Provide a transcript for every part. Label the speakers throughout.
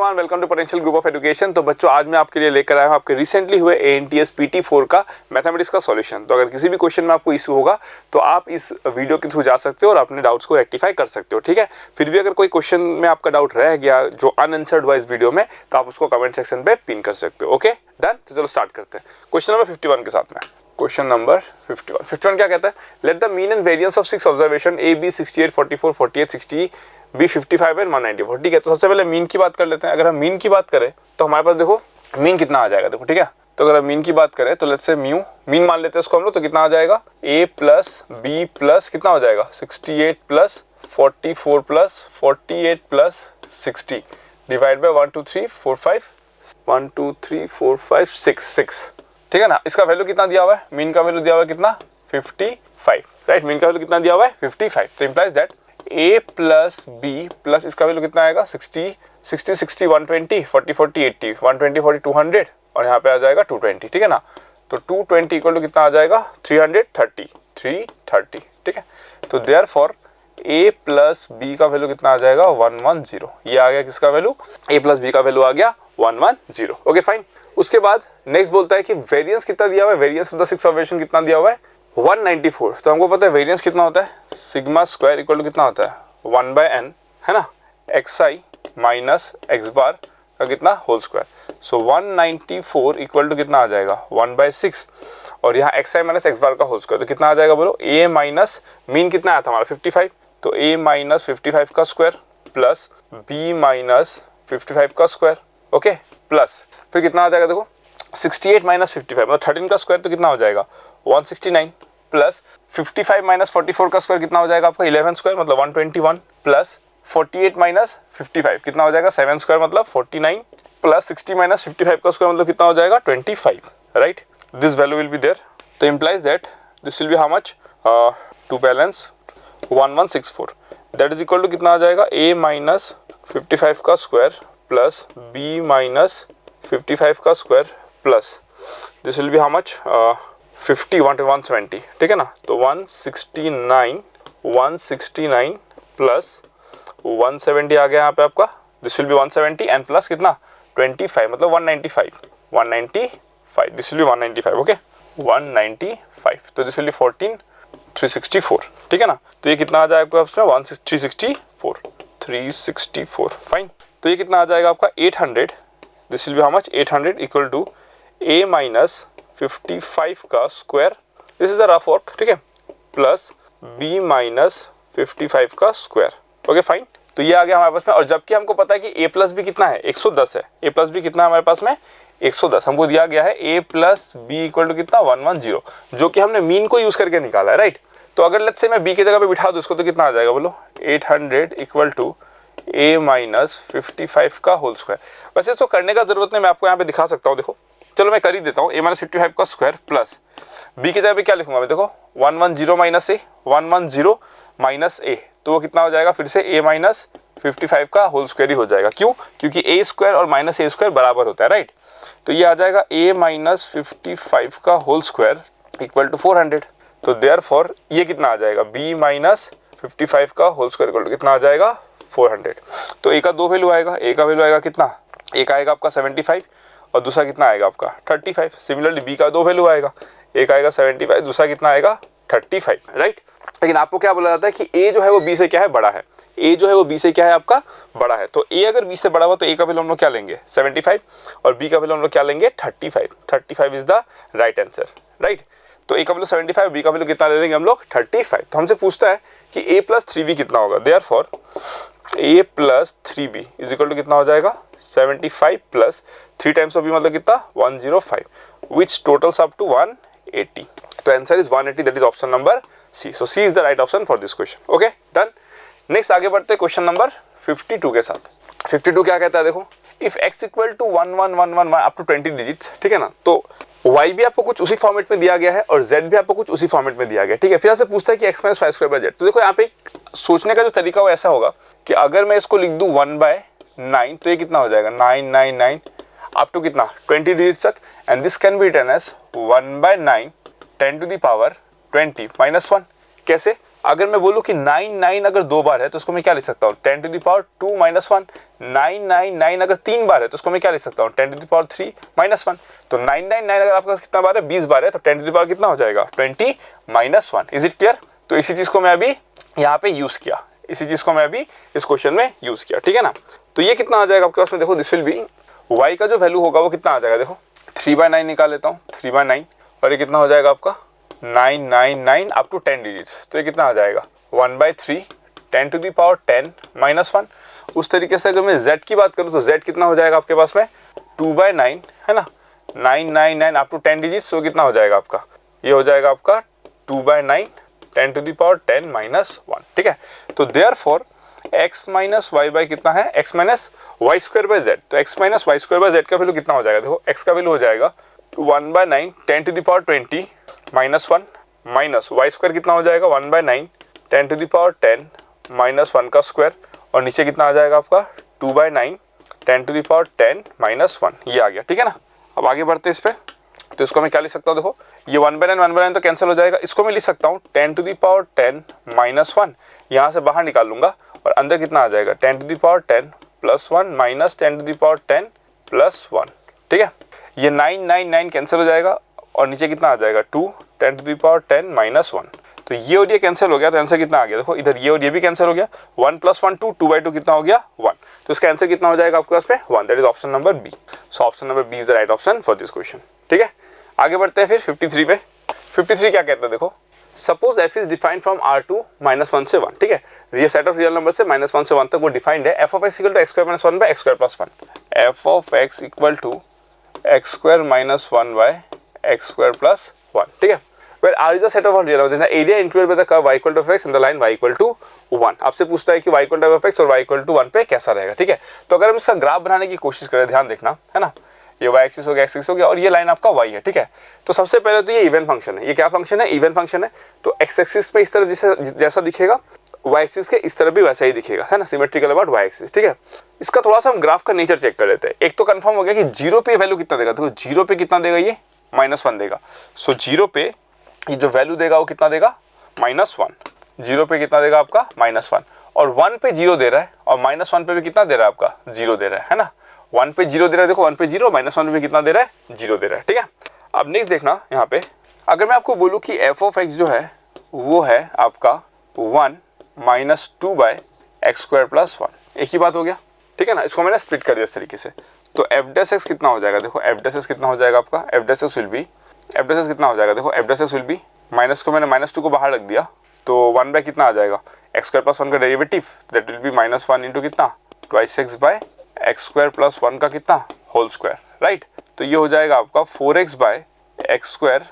Speaker 1: Everyone, welcome to Potential Group of Education. तो बच्चों, आज मैं आपके लिए लेकर आया हूँ आपके रिसेंटली हुए ANTS PT4 का मैथमेटिक्स का सॉल्यूशन। तो अगर किसी भी क्वेश्चन में आपको इशू होगा तो आप इस वीडियो के थ्रू जा सकते हो और अपने डाउट्स को रेक्टिफाई कर सकते हो, ठीक है। फिर भी अगर कोई क्वेश्चन में आपका डाउट रह गया जो अनआंसर्ड हुआ इस वीडियो में, तो आप उसको कमेंट सेक्शन पे पिन कर सकते हो। Okay done. तो चलो स्टार्ट करते हैं क्वेश्चन नंबर 51 के साथ में। क्वेश्चन नंबर 51 क्या कहता है? Let the mean and variance of 6 observation A, B 68, 44, 48, 60 B 55 and 194। ठीक है, तो सबसे पहले मीन की बात कर लेते हैं। अगर हम मीन की बात करें तो हमारे पास देखो मीन कितना आ जाएगा, देखो ठीक है। तो अगर हम मीन की बात करें तो लेट्स से म्यू मीन मान लेते हैं इसको हम लोग, तो कितना आ जाएगा A प्लस B प्लस कितना हो जाएगा 68 plus 44 plus 48 plus 60 divide by 1 2 3 4 5 1 2 3 4 5 6 ठीक है ना। इसका वैल्यू कितना दिया हुआ है? मीन का वैल्यू दिया हुआ है कितना 55, राइट। मीन का वैल्यू कितना दिया हुआ है 55। तो implies that A plus B plus इसका वैल्यू कितना आएगा 60 60 60 120 40 40 80 120 40 200 और यहाँ पे आ जाएगा 220, ठीक है ना। तो 220 इक्वल टू कितना आ जाएगा 330, ठीक है। तो देयरफॉर A प्लस B का वैल्यू कितना आ जाएगा 110। ये आ गया किसका वैल्यू? A प्लस B का वैल्यू आ गया 110। Okay fine. उसके बाद नेक्स्ट बोलता है कि वेरिएंस कितना दिया हुआ है, वेरिएंस ऑफ द 6 ऑब्जर्वेशन कितना दिया हुआ है 194। तो हमको पता है वेरिएंस कितना होता है, सिग्मा स्क्वायर इक्वल टू कितना होता है 1/n, है ना, xi माइनस x बार का कितना whole square. So 194 equal to कितना आ जाएगा 1/6 और यहाँ xi माइनस x बार का होल स्क्वायर, तो कितना आ जाएगा बोलो? a माइनस मीन कितना आया था हमारा 55, तो a माइनस 55 का स्क्वायर प्लस b माइनस 55 का स्क्वायर, ओके प्लस फिर कितना आ जाएगा देखो 68 माइनस 55 मतलब 13 का स्क्वायर, तो कितना हो जाएगा 169 प्लस 55 माइनस 44 का स्क्वायर कितना हो जाएगा आपका 11 स्क्वायर मतलब 121 प्लस 48 माइनस 55 कितना हो जाएगा 7 स्क्वायर मतलब 49 प्लस 60 माइनस 55 का स्क्वायर मतलब कितना हो जाएगा 25, right. This value will be there. तो implies that this will be how much to balance 1164 that is equal to कितना आ जाएगा a माइनस 55 का स्क्वायर प्लस b माइनस 55 का square plus this will be how much 120, ठीक है ना। तो 169 प्लस 170 आ गया यहाँ पे आपका, this will B 170 and plus कितना 25 मतलब 195 दिस विल बी 195, ओके 195। तो दिस विल बी 14364, ठीक है ना। तो ये कितना आ जाएगा आपका 364, फाइन। तो ये कितना आ जाएगा आपका 800, this will be how much 800 equal to a minus 55 का square, this is a rough work, ठीक है, प्लस b माइनस 55 का स्क्वायर, ओके फाइन। तो ये आ गया हमारे पास में। और जबकि हमको पता है कि a प्लस बी कितना है 110 है, a प्लस बी कितना है हमारे पास में 110, हमको दिया गया है a plus b equal to कितना 110, जो कि हमने मीन को यूज करके निकाला है, राइट। तो अगर लेट्स से मैं b की जगह पे बिठा दूं इसको, तो कितना आ जाएगा बोलो 800 इक्वल टू a माइनस 55 का होल स्क्वायर। वैसे तो करने का जरूरत नहीं, मैं आपको यहाँ पे दिखा सकता हूँ, देखो चलो मैं कर ही देता हूँ। a माइनस 55 का स्क्वायर प्लस b की जगह पे क्या लिखूंगा मैं, देखो 110 माइनस a, 110 माइनस a, तो वो कितना हो जाएगा फिर से a माइनस 55 का होल स्क्वायर ही हो जाएगा। क्यों? क्योंकि a स्क्वायर और माइनस a स्क्वायर बराबर होता है, राइट। तो ये आ जाएगा a माइनस 55 का होल स्क्वायर इक्वल टू 400। तो देयरफॉर ये कितना आ जाएगा b माइनस 55 का होल स्क्वायर इक्वल टू कितना आ जाएगा 400। तो a का दो वैल्यू आएगा, a का वैल्यू आएगा कितना, एक आएगा आपका 75 और दूसरा कितना आएगा आपका 35। सिमिलरली b का दो वैल्यू आएगा, एक आएगा 75, दूसरा कितना आएगा 35, राइट। लेकिन आपको क्या बोला जाता है कि a जो है वो b से क्या है बड़ा है, a जो है वो b से क्या है आपका बड़ा है। तो a अगर b से बड़ा हुआ तो a का वैल्यू हम लोग क्या लेंगे 75 और b का वैल्यू हम लोग क्या लेंगे 35 is the right answer, right. तो a का वैल्यू 75, b का वैल्यू कितना ले लेंगे हम लोग 35। तो हमसे पूछता है कि a प्लस 3b कितना होगा, therefore a plus 3b is equal to कितना हो जाएगा 75 प्लस 3 टाइम्स ऑफ b मतलब कितना 105 विच टोटल्स अप टू 180। तो answer is 180, that is option number C. So C is the right option for this question, okay done. Next आगे बढ़ते हैं question number 52 के साथ। 52 क्या कहता है देखो, if x equal to 1111 up to 20 digits, ठीक है ना। तो y भी आपको कुछ उसी फॉर्मेट में दिया गया है और z भी आपको कुछ उसी फॉर्मेट में दिया गया है, ठीक है। फिर आपसे पूछता है कि x minus 5 square by z। तो देखो यहाँ पे सोचने का जो तरीका वो ऐसा होगा कि अगर मैं इसको लिख दूं 1/9 तो ये कितना हो जाएगा 999 अप टू कितना 20 डिजिट्स तक, and this can be written as 1/9 10 to the power 20 minus 1। कैसे? अगर मैं बोलूँ कि 9 अगर 2 बार है तो उसको मैं क्या लिख सकता हूँ 10 to the power 2 minus 1। 9 अगर 3 बार है तो उसको मैं क्या लिख सकता हूँ 10 to the power 3 minus 1। तो 9 अगर आपके पास कितना बार है 20 बार है तो 10 to the power कितना हो जाएगा 20 minus 1। Is it clear? तो इसी चीज को मैं अभी यहाँ पे यूज किया, इसी चीज को मैं अभी इस क्वेश्चन में यूज किया, ठीक है ना। तो ये कितना आ जाएगा आपके पास में, देखो दिस विल बी y का जो वैल्यू होगा वो कितना आ जाएगा, देखो 3/9 निकाल लेता हूँ, 3/9 और ये कितना हो जाएगा आपका 999 अप टू 10 डिजिट्स। तो ये कितना आ जाएगा 1/3 10 to the power 10 minus 1। उस तरीके से अगर मैं z की बात करूँ तो z कितना हो जाएगा आपके पास में 2/9 है ना, 999 अप टू 10 डिजिट्स। तो कितना हो जाएगा आपका, ये हो जाएगा आपका 2/9 10 to the power 10 minus 1, ठीक है। तो therefore x minus y by कितना है, x minus y square by z। तो x minus y square by z का वैल्यू कितना हो जाएगा, देखो x का वैल्यू हो जाएगा 1/9 10 to the power 20 minus 1 minus y square कितना हो जाएगा 1/9 10 to the power 10 minus 1 का स्क्वायर और नीचे कितना आ जाएगा आपका 2/9 10 to the power 10 minus 1। ये आ गया, ठीक है ना। अब आगे बढ़ते इस पे, तो इसको मैं क्या लिख सकता हूँ, देखो ये 1/9 तो कैंसिल हो जाएगा, इसको मैं लिख सकता हूँ 10 to the power 10 minus 1। यहाँ से बाहर निकाल लूंगा और अंदर कितना आ जाएगा 10 to the power 10 plus 1 minus 10 to the power 10 plus 1, ठीक है। ये 9 कैंसिल हो जाएगा और नीचे कितना आ जाएगा 2 10 to the power 10 minus 1। तो ये और ये कैंसिल हो गया, तो आंसर कितना आ गया, देखो इधर ये और ये भी कैंसिल हो गया, 1 + 1 2 2/2 कितना हो गया 1। तो इसका आंसर कितना हो जाएगा आपके पास में 1। That is option number B. So option number B is the right option for this question, ठीक है। आगे बढ़ते हैं फिर 53 पे। 53 क्या कहता है, देखो suppose f is defined from R2 -1 से 1, ठीक है। Real set of real number से -1 से 1 तक वो डिफाइंड है। f of x equal to x square -1 by x square plus 1। f of x equal to x square -1 by x square plus 1, ठीक है। Where R is a set of all real numbers, the area included by the curve y equal to x and the line y equal to 1। आपसे पूछता है कि y equal to f(x) और y equal to 1 पे कैसा रहेगा, ठीक है। तो अगर हम इसका ग्राफ बनाने की कोशिश करें, ध्यान देखना है ना, ये y एक्सिस हो गया, x एक्सिस हो गया और ये लाइन आपका y है, ठीक है। तो सबसे पहले तो ये इवन फंक्शन है। ये क्या फंक्शन है, इवन फंक्शन है। तो x एक्सिस पे इस तरफ जैसा दिखेगा, y एक्सिस के इस तरफ भी वैसा ही दिखेगा, है ना, सिमेट्रिकल अबाउट y एक्सिस, ठीक है। इसका थोड़ा सा हम ग्राफ का नेचर चेक कर लेते हैं। एक तो कंफर्म हो गया कि 0 पे वैल्यू कितना देगा, देखो 0 पे कितना देगा, ये -1 देगा। सो 0 पे ये जो वैल्यू देगा वो कितना देगा -1। 0 पे कितना देगा आपका -1 और 1 पे 0 दे रहा है और -1 पे भी कितना दे रहा है आपका 0 दे रहा है ना। 1 पे 0 दे रहा है, देखो 1 पे 0, -1 पे कितना दे रहा है 0 दे रहा है, ठीक है। अब नेक्स्ट देखना यहाँ पे, अगर मैं आपको बोलूँ कि f of x जो है वो है आपका 1 - 2/x स्क्वायर प्लस 1, एक ही बात हो गया, ठीक है ना। इसको मैंने स्प्लिट कर दिया इस तरीके से। तो f' कितना हो जाएगा, देखो f' कितना हो जाएगा आपका, f' विल बी, f' कितना हो जाएगा, देखो f' विल बी, माइनस को मैंने -2 को बाहर रख दिया तो 1 बाय कितना आ जाएगा x स्क्वायर प्लस 1 का derivative, that will B -1 into कितना 2x bye x square plus 1 का कितना होल स्क्वायर, राइट। तो ये हो जाएगा आपका 4x bye x square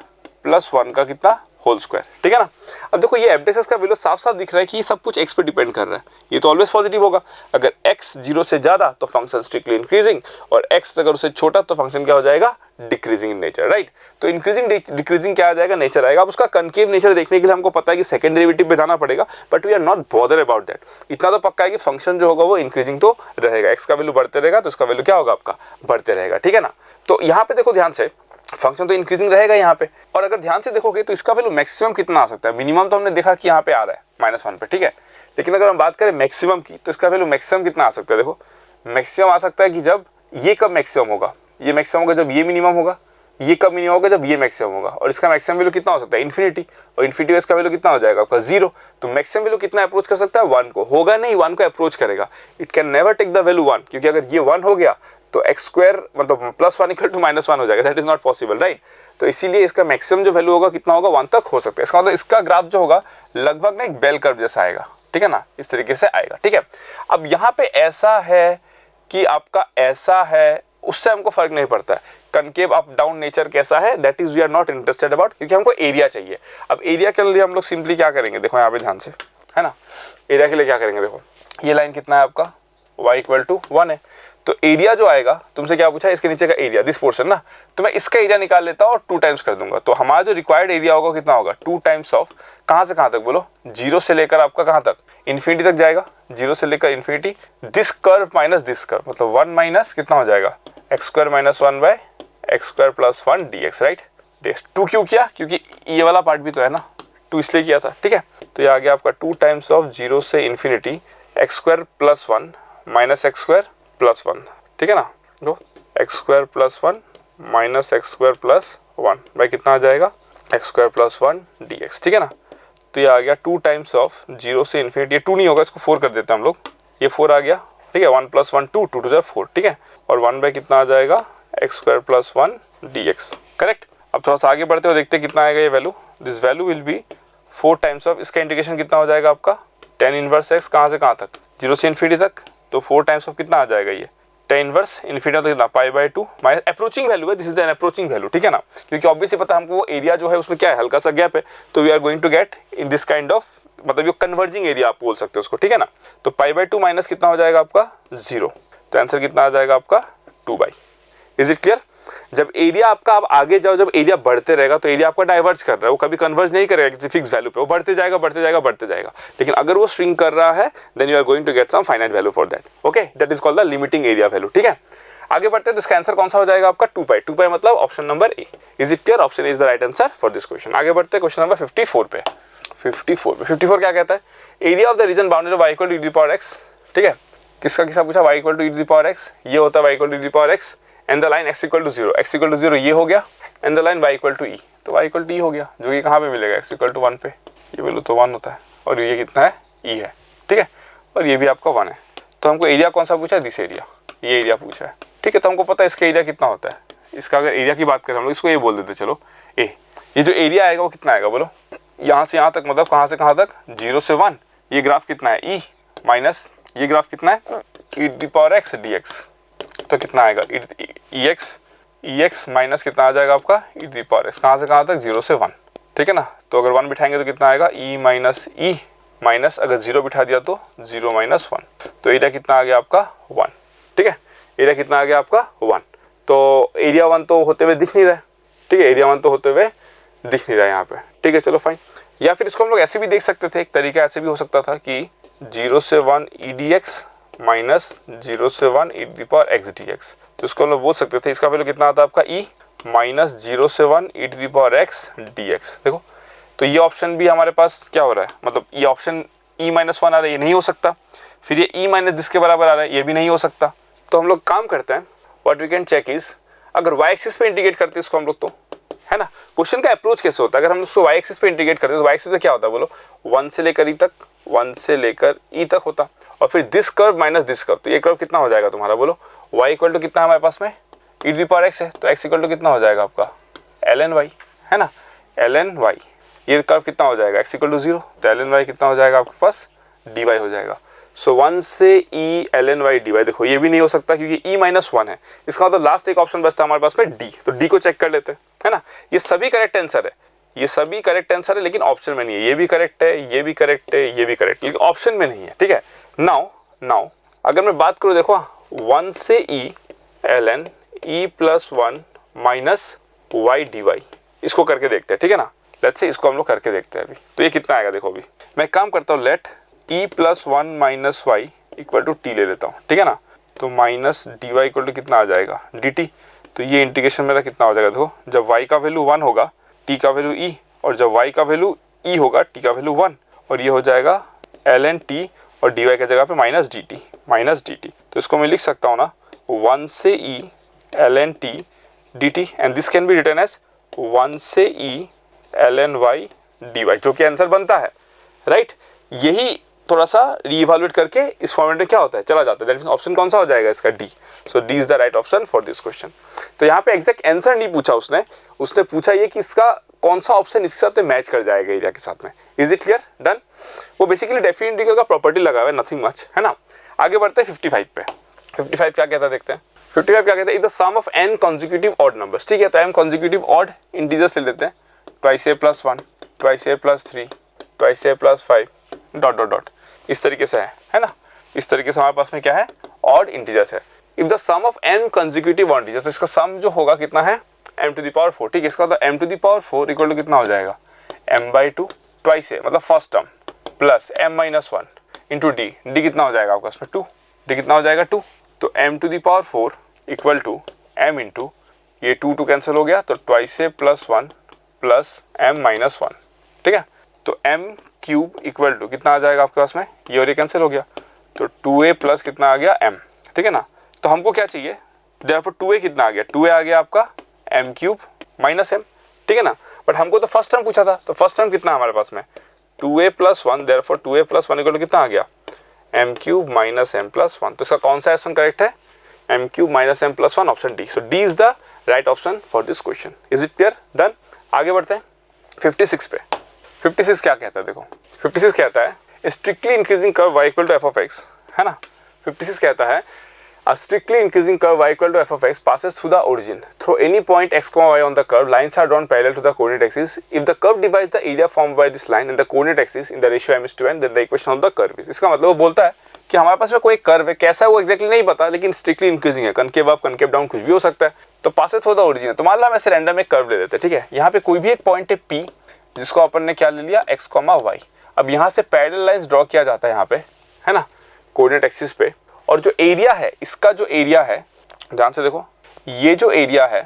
Speaker 1: plus 1 का कितना होल स्क्वायर, ठीक है ना। अब देखो ये f' का वैल्यू साफ साफ दिख रहा है कि ये सब कुछ x पे डिपेंड कर रहा है। ये तो ऑलवेज पॉजिटिव होगा। अगर x 0 से ज्यादा तो फंक्शन स्ट्रिक्टली इंक्रीजिंग और x अगर उससे छोटा तो फंक्शन क्या हो जाएगा डिक्रीजिंग इन नेचर, राइट। तो इंक्रीजिंग डिक्रीजिंग क्या आ जाएगा, नेचर आएगा। अब उसका कनकेव नेचर देखने के लिए हमको पता है कि सेकंड डेरिवेटिव पे जाना पड़ेगा, but we are not bother about that. इतना तो पक्का है कि फंक्शन जो होगा वो इंक्रीजिंग तो रहेगा, x का वैल्यू बढ़ते रहेगा तो इसका वैल्यू क्या होगा आपका बढ़ते रहेगा, ठीक है ना। तो यहाँ पे देखो ध्यान से, फंक्शन तो इंक्रीजिंग रहेगा यहाँ पे, और अगर ध्यान से देखोगे तो इसका वैल्यू मैक्सिमम कितना आ सकता है। मिनिमम तो हमने देखा कि यहाँ पे आ रहा है -1 पे, ठीक है। लेकिन अगर हम बात करें मैक्सिमम की तो इसका वैल्यू मैक्सिमम कितना आ सकता है, देखो मैक्सिमम आ सकता है कि जब ये कब मैक्सिमम होगा, ये मैक्सिमम होगा जब ये मिनिमम होगा, ये कब मिनिमम होगा जब ये मैक्सिमम होगा, और इसका मैक्सिमम वैल्यू कितना हो सकता है इन्फिनिटी, और इन्फिनिटी में इसका वैल्यू कितना हो जाएगा आपका 0। तो मैक्सिमम वैल्यू कितना अप्रोच कर सकता है 1 को, होगा नहीं 1 को अप्रोच करेगा। It can never take the value 1, क्योंकि अगर ये 1 हो गया तो x स्क्वायर मतलब +1 इक्वल टू -1 हो जाएगा, that is not possible, right. तो इसीलिए इसका मैक्सिमम जो वैल्यू होगा कितना होगा 1 तक हो सकता है। इसका मतलब इसका ग्राफ जो होगा लगभग ना एक बेल कर्व जैसा आएगा, ठीक है ना, इस तरीके से आएगा, ठीक है। अब यहाँ पे ऐसा है कि आपका ऐसा है, उससे हमको फर्क नहीं पड़ता है कनकेव अप डाउन नेचर कैसा है, that is we are not interested about, क्योंकि हमको एरिया चाहिए। अब एरिया के लिए हम लोग सिंपली क्या करेंगे, देखो यहाँ पे ध्यान से, है ना, एरिया के लिए क्या करेंगे, देखो ये लाइन कितना है आपका y इक्वल टू 1 है। तो एरिया जो आएगा, तुमसे क्या पूछा इसके नीचे का एरिया, दिस पोर्शन ना, तो मैं इसका एरिया निकाल लेता हूँ और 2 टाइम्स कर दूंगा। तो हमारा जो रिक्वायर्ड एरिया होगा कितना होगा 2 टाइम्स ऑफ, कहाँ से कहाँ तक बोलो, 0 से लेकर आपका कहाँ तक इन्फिनिटी तक जाएगा, 0 से लेकर infinity, this curve minus this curve, मतलब 1 माइनस कितना हो जाएगा x square -1 by x square plus 1 dx, right. 2 क्यों किया, क्योंकि ये वाला पार्ट भी तो है ना, 2 इसलिए किया था, ठीक है। तो ये आ गया आपका 2 टाइम्स ऑफ 0 से infinity x square plus 1 minus x square plus 1, ठीक है ना। दो x square plus 1 minus x square plus 1 भाई कितना आ जाएगा एक्स स्क्वायर प्लस 1 dx, ठीक है ना। तो ये आ गया 2 टाइम्स ऑफ 0 से इन्फिनिटी, ये 2 नहीं होगा, इसको 4 कर देते हैं हम लोग, ये 4 आ गया, ठीक है। 1 प्लस 1 2, 2 टू 4, ठीक है। और 1 बाई कितना आ जाएगा x square plus 1 dx, correct. अब थोड़ा सा आगे बढ़ते हुए देखते हैं कितना आएगा ये value. This value will B 4 times of, इसका इंटीग्रेशन कितना हो जाएगा आपका tan इनवर्स x, कहाँ से कहाँ तक 0 से इन्फिनिटी तक, तो 4 टाइम्स ऑफ कितना आ जाएगा ये tan इनवर्स इन्फिनिटी तक कितना pi by 2 minus approaching value है, this is the approaching value, ठीक है ना। क्योंकि ऑब्वियसली पता है हमको वो एरिया जो है उसमें क्या है हल्का सा गैप है, तो we are going to get in this kind of, मतलब ये कन्वर्जिंग एरिया आप बोल सकते हो उसको, ठीक है ना। तो पाई बाई 2 माइनस कितना हो जाएगा आपका 0, तो आंसर कितना आ जाएगा आपका 2 बाई। Is it clear. जब एरिया आपका आप आगे जाओ, जब एरिया बढ़ते रहेगा तो एरिया आपका डाइवर्ज कर रहा है, वो कभी कन्वर्ज नहीं करेगा किसी फिक्स वैल्यू पे, वो बढ़ते जाएगा बढ़ते जाएगा बढ़ते जाएगा। लेकिन अगर वो श्रिंक कर रहा है then you are going to get some finite value for that, okay, that is called the limiting area value, ठीक है। आगे बढ़ते हैं तो इसका आंसर कौन सा हो जाएगा आपका 2 पाई, 2 पाई मतलब option number A. Is it clear, option is the right answer for this question. आगे बढ़ते हैं क्वेश्चन नंबर 54 पे। 54 क्या कहता है, area of the region bounded by y equal to e to the power x, ठीक है। किसका पूछा y equal to e to the power x, ये होता है y equal to e to the power x and the line x equal to 0, x equal to 0 ये हो गया, and the line y equal to e, तो y equal to e हो गया, जो कि कहाँ पे मिलेगा x इक्वल टू 1 पे, ये वैल्यू तो 1 होता है, और ये कितना है e है, ठीक है, और ये भी आपका 1 है। तो हमको एरिया कौन सा पूछा है, दिस एरिया, ये एरिया पूछा है, ठीक है। तो हमको पता है इसका एरिया कितना होता है, इसका अगर एरिया की बात करें हम लोग इसको ये बोल देते चलो ए, ये जो एरिया आएगा वो कितना आएगा बोलो, यहाँ से यहाँ तक, मतलब कहाँ से कहाँ तक 0 से 1, ये ग्राफ कितना है e माइनस ये ग्राफ कितना है e to the power x dx, तो कितना आएगा ex माइनस कितना आ जाएगा आपका e to the power x, कहाँ से कहाँ तक 0 से 1, ठीक है ना। तो अगर 1 बिठाएंगे तो कितना आएगा e माइनस e माइनस अगर 0 बिठा दिया तो 0 माइनस 1, तो एरिया कितना आ गया आपका 1, ठीक है। एरिया कितना आ गया आपका 1, तो एरिया 1 तो होते हुए दिख नहीं रहा है, ठीक है, एरिया 1 तो होते हुए दिख नहीं रहा है यहाँ पे, ठीक है, चलो फाइन। या फिर इसको हम लोग ऐसे भी देख सकते थे, एक तरीका ऐसे भी हो सकता था कि 0 से 1 e dx माइनस 0 से 1 e to the power x dx, तो इसको हम लोग बोल सकते थे इसका वैल्यू कितना आता है आपका e माइनस 0 से 1 e to the power x dx। देखो तो ये ऑप्शन भी हमारे पास क्या हो रहा है, मतलब ये ऑप्शन e माइनस 1 आ रहा है, ये नहीं हो सकता, फिर ये e माइनस जिसके बराबर आ रहा है ये भी नहीं हो सकता। तो हम लोग काम करते हैं, what we can check is, अगर y एक्सिस पे इंटीग्रेट करते हैं इसको हम लोग, तो है ना, क्वेश्चन का अप्रोच कैसे होता है, अगर हम उसको y एक्सिस पे इंटीग्रेट करते हैं तो y एक्सिस पे क्या होता है बोलो, 1 से लेकर e तक, 1 से लेकर e तक होता, और फिर this curve minus this curve, तो ये कर्व कितना हो जाएगा तुम्हारा बोलो, y इक्वल टू कितना है हमारे पास में e to the power x है, तो x इक्वल टू कितना हो जाएगा आपका ln y, है ना, ln y, ये कर्व कितना हो जाएगा x इक्वल टू 0, तो ln y कितना हो जाएगा आपके पास dy हो जाएगा। सो 1 से e ln y dy, देखो ये भी नहीं हो सकता क्योंकि e माइनस 1 है, इसका मतलब लास्ट एक ऑप्शन बचता है हमारे पास में d, तो d को चेक कर लेते हैं, है ना। ये सभी करेक्ट आंसर है, ये सभी करेक्ट आंसर है, लेकिन ऑप्शन में नहीं है, ये भी करेक्ट है, ये भी करेक्ट है, ये भी करेक्ट, लेकिन ऑप्शन में नहीं है, ठीक है। नाउ अगर मैं बात करूँ देखो 1 से e ln e plus 1 minus y dy, इसको करके देखते हैं, ठीक है ना। लेट्स से इसको हम लोग करके देखते हैं अभी, तो ये कितना आएगा देखो, अभी मैं काम करता हूँ, let e plus 1 minus y equal to t ले लेता हूँ, ठीक है ना। तो minus d y equal to कितना आ जाएगा डी टी, तो ये इंटीग्रेशन मेरा कितना हो जाएगा देखो, जब y का वैल्यू 1 होगा t का वैल्यू e, और जब y का वैल्यू e होगा t का वैल्यू 1, और ये हो जाएगा ln t और dy की जगह पे माइनस डी टी, तो इसको मैं लिख सकता हूँ ना 1 से e ln t dt, and this can be written as 1 से e ln y dy, जो कि आंसर बनता है, राइट। यही थोड़ा सा रीइवैल्यूएट करके इस फॉर्मेट में क्या होता है चला जाता है, दैट मींस ऑप्शन कौन सा हो जाएगा इसका D, so D is the right option for this question. तो यहाँ पे एग्जैक्ट आंसर नहीं पूछा उसने पूछा ये कि इसका कौन सा ऑप्शन इसके साथ मैच कर जाएगा एरिया के साथ में। Is it clear, done. वो बेसिकली डेफिनेट इंटीग्रल का प्रॉपर्टी लगा हुआ है, नथिंग मच, है ना। आगे बढ़ते हैं 55 पे। 55 क्या कहता है देखते हैं। 55 क्या कहता है, is the sum of n consecutive odd numbers, ठीक है। तो m कॉन्जिक्यूटिव ऑड इंटीजर्स ले लेते हैं, twice a plus 1, twice a plus 3, twice a plus 5 dot dot dot, इस तरीके से है ना। इस तरीके से हमारे पास में क्या है, ऑड इंटीजर्स है। If the sum of n consecutive odd integers, तो इसका सम जो होगा कितना है m टू द पावर 4, ठीक है। इसका मतलब m to the power 4 equal to कितना हो जाएगा m/2 ट्वाइस है, मतलब first term plus m-1 into d, d कितना हो जाएगा आपका इसमें 2, डी कितना हो जाएगा 2, तो m to the power 4 equal to m into ये 2 कैंसिल हो गया, तो ट्वाइस ए प्लस 1 प्लस m-1, ठीक है। तो m क्यूब इक्वल टू कितना आ जाएगा आपके पास में, ये और ये कैंसिल हो गया, तो 2a प्लस कितना आ गया m, ठीक है ना। तो हमको क्या चाहिए, देयरफॉर 2a कितना आ गया, 2a आ गया आपका m क्यूब माइनस m, ठीक है ना। बट हमको तो फर्स्ट टर्म पूछा था, तो फर्स्ट टर्म कितना हमारे पास में 2a plus 1, therefore 2a plus 1 equal to कितना आ गया m cube minus m plus 1। तो इसका कौन सा ऑप्शन करेक्ट है, m cube minus m plus 1, option D. So D is the right option for this question. Is it clear, done. आगे बढ़ते हैं 56 पे। 56 क्या कहता है, देखो 56 कहता है strictly increasing curve y equal to f of x, है ना। 56 कहता है a strictly increasing curve y equal to f of x passes through the origin through any point x, y on the curve. Lines are drawn parallel to the coordinate axis. If the curve divides the area formed by this line and the coordinate axis in the ratio m:n, then the equation of the curve is। इसका मतलब वो बोलता है कि हमारे पास में कोई कर्व है, कैसा है वो एक्जैक्टली नहीं पता, लेकिन स्ट्रिक्टली इंक्रीजिंग है, कनकेव अप कनकेव डाउन कुछ भी हो सकता है। तो पासेस थ्रू द ओरिजिन है, तो मान लो हम ऐसे रैंडम एक कर्व ले लेते हैं, ठीक है। यहाँ पे कोई भी एक पॉइंट है P, जिसको अपन ने क्या ले लिया x, y। अब यहाँ से पैरेलल लाइंस ड्रॉ किया जाता है यहाँ पे, है ना, कोऑर्डिनेट एक्सिस पे। और जो एरिया है, इसका जो एरिया है, ध्यान से देखो, ये जो एरिया है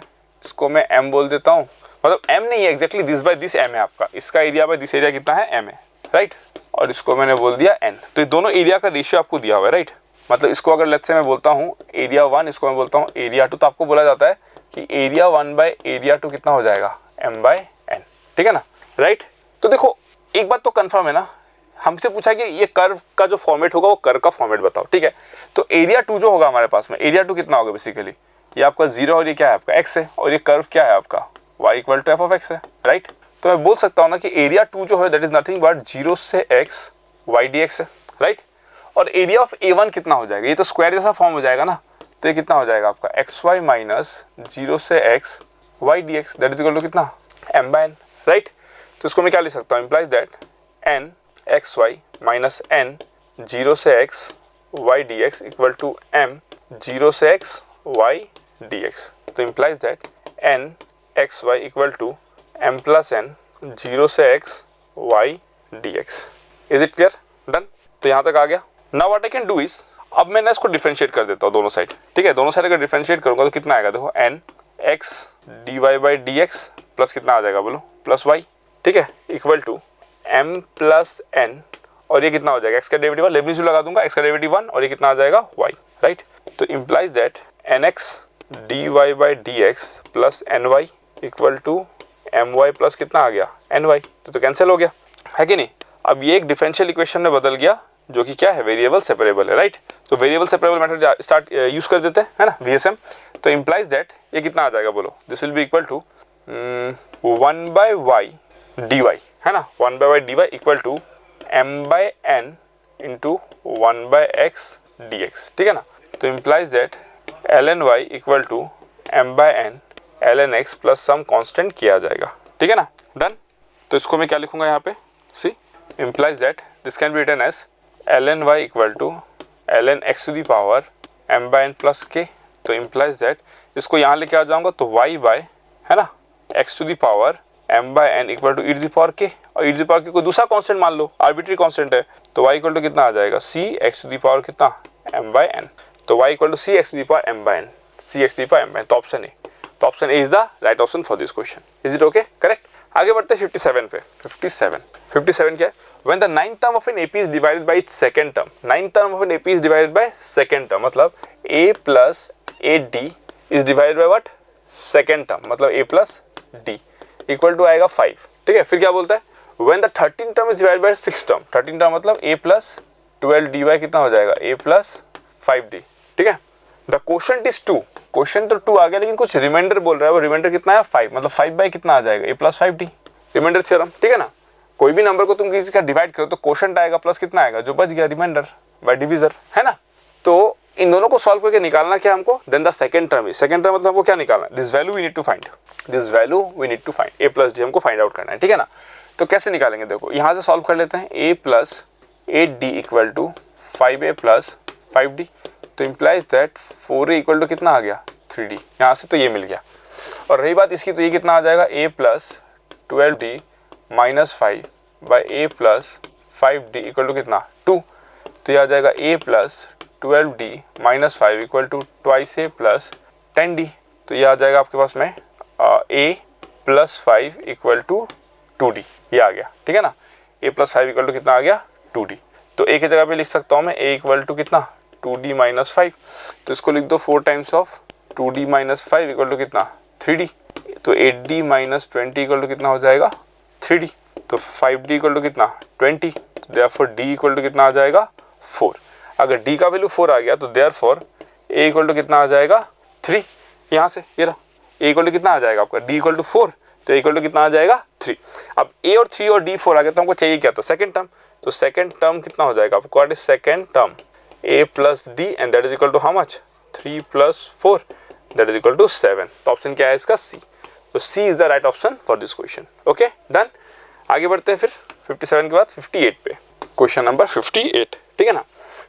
Speaker 1: इसको मैं m बोल देता हूँ, मतलब m नहीं है exactly, this by this m है आपका, इसका एरिया बाय दिस एरिया कितना है m है, राइट। और इसको मैंने बोल दिया n। तो ये दोनों एरिया का रेशियो आपको दिया हुआ है, राइट। मतलब इसको अगर लेट्स से मैं बोलता हूँ एरिया 1, इसको मैं बोलता हूँ एरिया 2, तो आपको बोला जाता है कि एरिया 1 बाय एरिया 2 कितना हो जाएगा m बाय n, ठीक है ना, राइट। तो देखो एक बात तो कंफर्म है ना, हमसे पूछा कि ये कर्व का जो फॉर्मेट होगा वो कर्व का फॉर्मेट बताओ, ठीक है। तो एरिया 2 जो होगा हमारे पास में, एरिया 2 कितना होगा बेसिकली, ये आपका 0 और ये क्या है आपका x है, और ये कर्व क्या है आपका y equal to f of x है, राइट। तो मैं बोल सकता हूँ ना कि एरिया 2 जो है दैट इज नथिंग बट 0 से x y dx है, राइट। और एरिया ऑफ A1 कितना हो जाएगा, ये तो स्क्वायर जैसा फॉर्म हो जाएगा ना, तो ये कितना हो जाएगा आपका xy माइनस 0 से x y dx that is equal to कितना m बाय n, राइट। तो इसको मैं क्या लिख सकता हूँ, implies that n xy minus n 0 से x y dx equal to m 0 से x y dx। तो implies that n xy equal to m plus n 0 से x y dx। Is it clear, done. तो यहाँ तक आ गया। Now what I can do is, अब मैं ना इसको डिफरेंशिएट कर देता हूँ दोनों साइड, ठीक है। दोनों साइड अगर डिफरेंशिएट करूँगा तो कितना आएगा, देखो n x dy by dx plus कितना आ जाएगा बोलो, प्लस y, ठीक है, equal to m plus n, और ये कितना हो जाएगा x का डेरिवेटिव, लेबनिज़ लगा दूंगा, x का डेरिवेटिव 1 और ये कितना आ जाएगा y, राइट। तो implies that nx dy by dx plus ny equal to my plus कितना आ गया ny। तो कैंसिल हो गया, है कि नहीं। अब ये एक डिफरेंशियल इक्वेशन में बदल गया जो कि क्या है, वेरिएबल सेपरेबल है, राइट। तो variable separable method start use कर देते हैं, है ना, VSM। तो इम्प्लाइज दैट ये कितना आ जाएगा बोलो, this will be equal to 1 by y dy, है ना, 1 by y dy equal to m by n into 1 by x dx, ठीक है ना। तो implies that ln y equal to m by n ln x plus some constant किया जाएगा, ठीक है ना, डन। तो इसको मैं क्या लिखूंगा यहाँ पे, see implies that this can be written as ln y equal to ln x to the power m by n plus k। तो इम्प्लाइज दैट इसको यहाँ लेके आ जाऊंगा तो y बाय, है ना, x to the power m by n equal to e to the power k, और e to the power k को दूसरा कांस्टेंट मान लो, आर्बिट्री कांस्टेंट है। तो y इक्वल टू कितना आ जाएगा, c x to the power कितना m बाय n। तो y equal to c x to the power m by n, c x to the power m by n। तो option A, तो option A is the right option for this question. Is it okay, correct. आगे बढ़ते हैं 57 पे। 57 क्या है, when the ninth term of an AP is divided by its second term, ninth term of an AP is divided by second term, मतलब a plus ad is divided by what, second term, मतलब a plus d equal to आएगा 5, ठीक है। फिर क्या बोलता है, when the 13th term is divided by 6th term, 13th term मतलब a plus 12d कितना हो जाएगा, a plus 5d, ठीक है। the quotient is 2, क्वेश्चन तो 2 आ गया लेकिन कुछ रिमाइंडर बोल रहा है, वो रिमाइंडर कितना है 5, मतलब 5 बाई कितना आ जाएगा, a plus 5d, remainder theorem, ठीक है ना। कोई भी नंबर को तुम किसी का डिवाइड करो तो क्वोशंट आएगा प्लस कितना आएगा, जो बच गया रिमाइंडर बाय डिवीजर, है ना। तो इन दोनों को सॉल्व करके निकालना क्या हमको, then the second term is, second term मतलब हमको क्या निकालना है, this value we need to find, this value we need to find, a plus d हमको फाइंड आउट करना है, ठीक है ना। तो कैसे निकालेंगे, देखो यहाँ से सॉल्व कर लेते हैं, a plus 8d equal to 5a plus 5d। तो implies that 4a equal to कितना आ गया 3d, यहाँ से तो ये मिल गया। और रही बात इसकी, तो ये कितना आ जाएगा, a plus 12d minus 5 by a plus 5d equal to कितना 2। तो ये आ जाएगा a plus 12d minus 5 equal to twice a plus 10d। तो ये आ जाएगा आपके पास में a plus 5 equal to 2d, ये आ गया, ठीक है ना। ए प्लस 5 इक्वल टू कितना आ गया 2d। तो ए की जगह पे लिख सकता हूँ मैं ए इक्वल टू कितना 2d माइनस 5, तो इसको लिख दो 4 times of 2d minus 5 equal to कितना 3d। तो 8d माइनस 20 इक्वल टू कितना हो जाएगा 3d। तो 5d इक्वल टू कितना 20, देयरफॉर d इक्वल टू कितना आ जाएगा 4। अगर d का वैल्यू 4 आ गया तो देयरफॉर a इक्वल टू कितना आ जाएगा 3। यहाँ से ये रहा a इक्वल टू कितना आ जाएगा आपका d इक्वल टू 4, तो a इक्वल टू कितना आ जाएगा 3। अब a और 3 और d 4 आ गया तो हमको चाहिए क्या था सेकंड टर्म, तो सेकंड टर्म कितना हो जाएगा आपको, what is second term a plus d and that is equal to how much 3 plus 4 that is equal to 7। तो ऑप्शन क्या है इसका C। तो C is the right option for this question. Okay done. आगे बढ़ते हैं फिर 57 के बाद 58 पे। क्वेश्चन नंबर 58, ठीक है ना।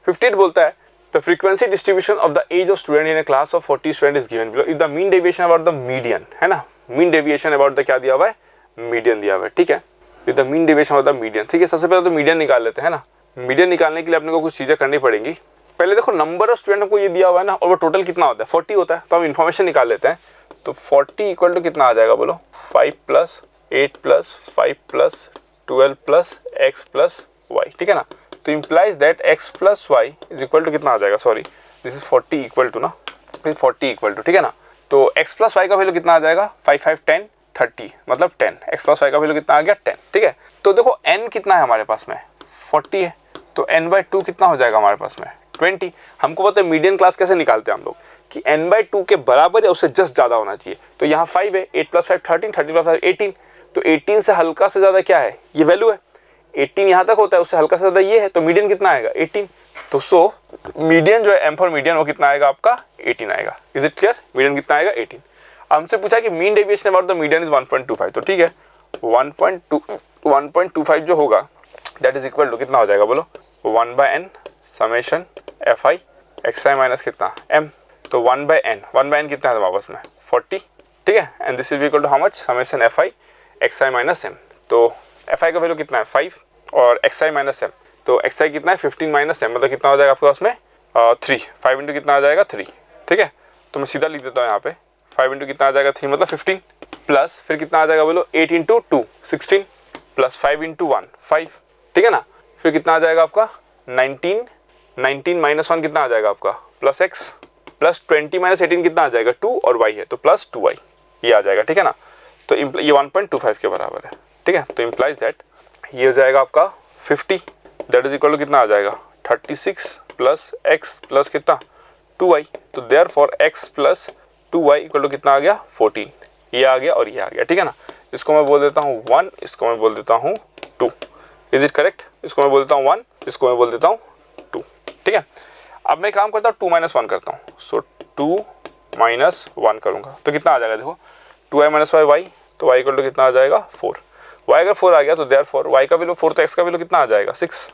Speaker 1: 58 बोलता है the frequency distribution of the age of student in a class of 40 student is given below if the mean deviation about the median, है ना, मीन डेविएशन अबाउट द क्या दिया हुआ है मीडियन दिया हुआ है, ठीक है। With the mean deviation about the median, ठीक है। सबसे पहले तो मीडियन निकाल लेते हैं ना। मीडियन निकालने के लिए अपने को कुछ चीजें करनी पड़ेंगी। पहले देखो नंबर ऑफ स्टूडेंट हमको ये दिया हुआ है ना, और वो टोटल कितना होता है 40 होता है, तो हम इन्फॉर्मेशन निकाल लेते हैं। तो 40 इक्वल टू कितना आ जाएगा बोलो 5 plus 8 plus 5 plus 12 plus x plus y, ठीक है ना। तो implies that x plus y is equal to कितना आ जाएगा, sorry this is 40 equal to ना, 40 इक्वल टू, ठीक है ना। तो एक्स प्लस वाई का वैल्यू कितना आ जाएगा 5 5 10 30, मतलब 10। एक्स प्लस वाई का वैल्यू कितना आ गया 10, ठीक है। तो देखो n कितना है हमारे पास में 40 है, तो n/2 कितना हो जाएगा हमारे पास में 20। हमको पता है मीडियन क्लास कैसे निकालते हैं हम लोग कि n/2 के बराबर या उससे जस्ट ज्यादा होना चाहिए। तो यहाँ 5 है, 8 प्लस 5 13, 30 प्लस 5 18, तो 18 से हल्का से ज्यादा क्या है ये वैल्यू है। 18 यहाँ तक होता है, उससे हल्का से ज्यादा ये है, तो मीडियन कितना आएगा 18। तो सो मीडियन जो है m फॉर मीडियन वो कितना आएगा आपका 18 आएगा। इज इट क्लियर, मीडियन कितना आएगा 18। हमसे पूछा कि mean deviation about the median is 1.25, तो ठीक है 1.25 जो होगा दैट इज इक्वल टू कितना हो जाएगा बोलो 1/n summation fi xi minus कितना m। तो 1/n कितना है वापस में 40, ठीक है। And this will be equal to how much summation fi xi minus m। तो fi का वैल्यू कितना है 5 और xi माइनस m, तो xi कितना है 15 माइनस m, मतलब कितना हो जाएगा आपके पास में 3। 5 इंटू कितना आ जाएगा 3, ठीक है। तो मैं सीधा लिख देता हूँ यहाँ पे 5 इंटू कितना आ जाएगा 3 मतलब 15, प्लस फिर कितना आ जाएगा बोलो 8 इंटू 2 16 प्लस 5 इंटू 1 5, ठीक है ना। फिर कितना आ जाएगा आपका 19 माइनस 1 कितना आ जाएगा आपका प्लस x, प्लस 20 माइनस 18 कितना आ जाएगा 2 और y है तो प्लस 2y ये आ जाएगा, ठीक है ना। तो ये 1.25 के बराबर है, ठीक है। तो इम्प्लाइज दैट ये हो जाएगा आपका 50 दैट इज इक्वल टू कितना आ जाएगा 36 प्लस x प्लस कितना 2y। तो therefore x plus 2y equal to कितना आ गया 14, ये आ गया और ये आ गया, ठीक है ना। इसको मैं बोल देता हूँ 1, इसको मैं बोल देता हूँ 2। इज इट करेक्ट, इसको मैं बोल देता हूँ 1, इसको मैं बोल देता हूँ 2, ठीक है। अब मैं काम करता हूँ 2 माइनस 1 करता हूँ। सो 2 माइनस 1 करूँगा तो कितना आ जाएगा देखो 2y माइनस y, तो y इक्वल टू कितना आ जाएगा 4। y अगर 4 आ गया तो देयरफॉर y का वैल्यू 4, तो x का वैल्यू कितना आ जाएगा 6।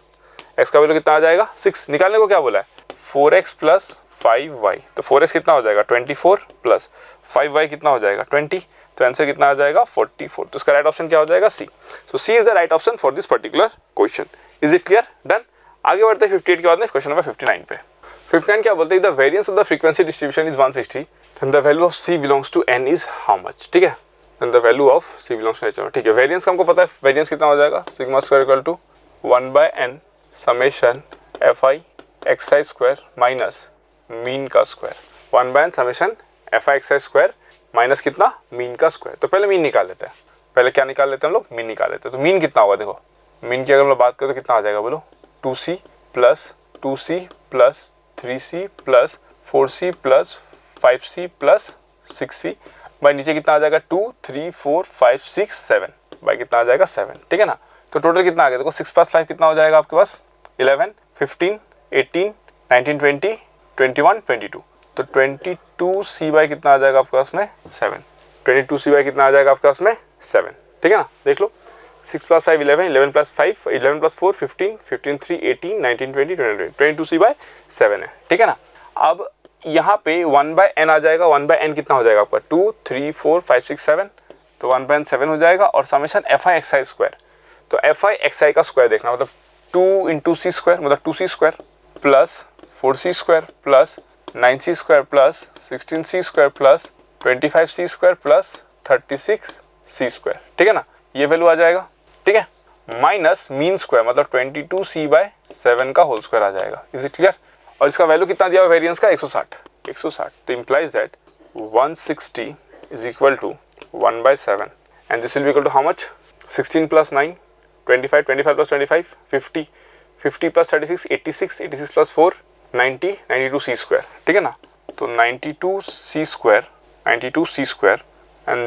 Speaker 1: x का वैल्यू कितना आ जाएगा 6। निकालने को क्या बोला है 4x प्लस 5y, तो 4x कितना हो जाएगा 24 प्लस 5y कितना हो जाएगा 20, तो आंसर कितना आ जाएगा 44। तो इसका राइट ऑप्शन क्या हो जाएगा C। So C is the right option for this particular question. Is it clear, done. आगे बढ़ते हैं 58 के बाद में क्वेश्चन नंबर 59 पे। 59 क्या बोलते हैं the variance of the frequency distribution is 160 then the value of C belongs to n is how much, ठीक है। Then the value of C belongs to h, ठीक है। वेरिएंस का हमको पता है, वेरिएंस कितना हो जाएगा sigma square equal to 1/n summation fi xi square minus mean का square. 1/n summation fi xi square minus कितना मीन का स्क्वायर। तो पहले मीन निकाल लेते हैं, पहले क्या निकाल लेते हैं हम लोग मीन निकाल लेते हैं। तो मीन कितना होगा देखो, मीन की अगर हम लोग बात करें तो कितना आ जाएगा बोलो 2c plus 2c plus 3c plus 4c plus 5c plus 6c by नीचे कितना आ जाएगा 2 3 4 5 6 7 बाई कितना आ जाएगा 7, ठीक है ना। तो टोटल कितना आ गया देखो 6 प्लस 5 कितना हो जाएगा आपके पास 11 15 18 19 20 21 22। तो 22c बाई कितना आ जाएगा आपके पास में 7। 22c बाई कितना आ जाएगा आपके पास में 7, ठीक है ना। देख लो 6 plus 5 11, 11 plus 5 11 plus 4 15, 15 3 18 19 20 22, 22c by 7 है, ठीक है ना। अब यहाँ पे 1/n आ जाएगा, 1/n कितना हो जाएगा आपका 2 3 4 5 6 7, तो 1/n 7 हो जाएगा और समेशन fi xi स्क्वायर। तो fi xi का स्क्वायर देखना, मतलब 2 इंटू सी स्क्वायर मतलब 2c square plus 4c square plus 9c square plus 16c square plus 25c square plus 36c square, ठीक है ना। ये वैल्यू आ जाएगा, ठीक है। माइनस मीन स्क्वायर मतलब 22c/7 का होल स्क्वायर आ जाएगा। Is it clear? और इसका वैल्यू कितना दिया हुआ वेरिएंस का 160। तो implies that 160 is equal to 1/7 and this will be equal to how much? 16 + 9 25, 25 + 25 50, 50 + 36 86, 86 + 4 90, 92c²। ठीक है ना? तो 92c² and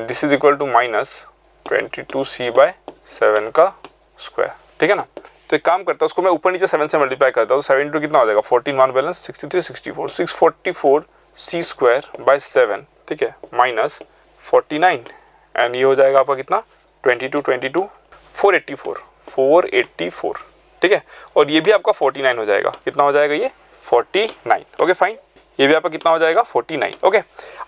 Speaker 1: this is equal to minus 22c/7 का स्क्वायर। ठीक है ना? तो एक काम करता हूँ, उसको मैं ऊपर नीचे 7 से मल्टीप्लाई करता हूँ। 7 × कितना हो जाएगा? 14 1 बैलेंस 63 64 644c²/7। ठीक है, माइनस 49 एंड ये हो जाएगा आपका कितना? 22 22 484। ठीक है, और ये भी आपका 49 हो जाएगा। कितना हो जाएगा ये? 49। ओके फाइन, ये भी आपका कितना हो जाएगा? 49। ओके,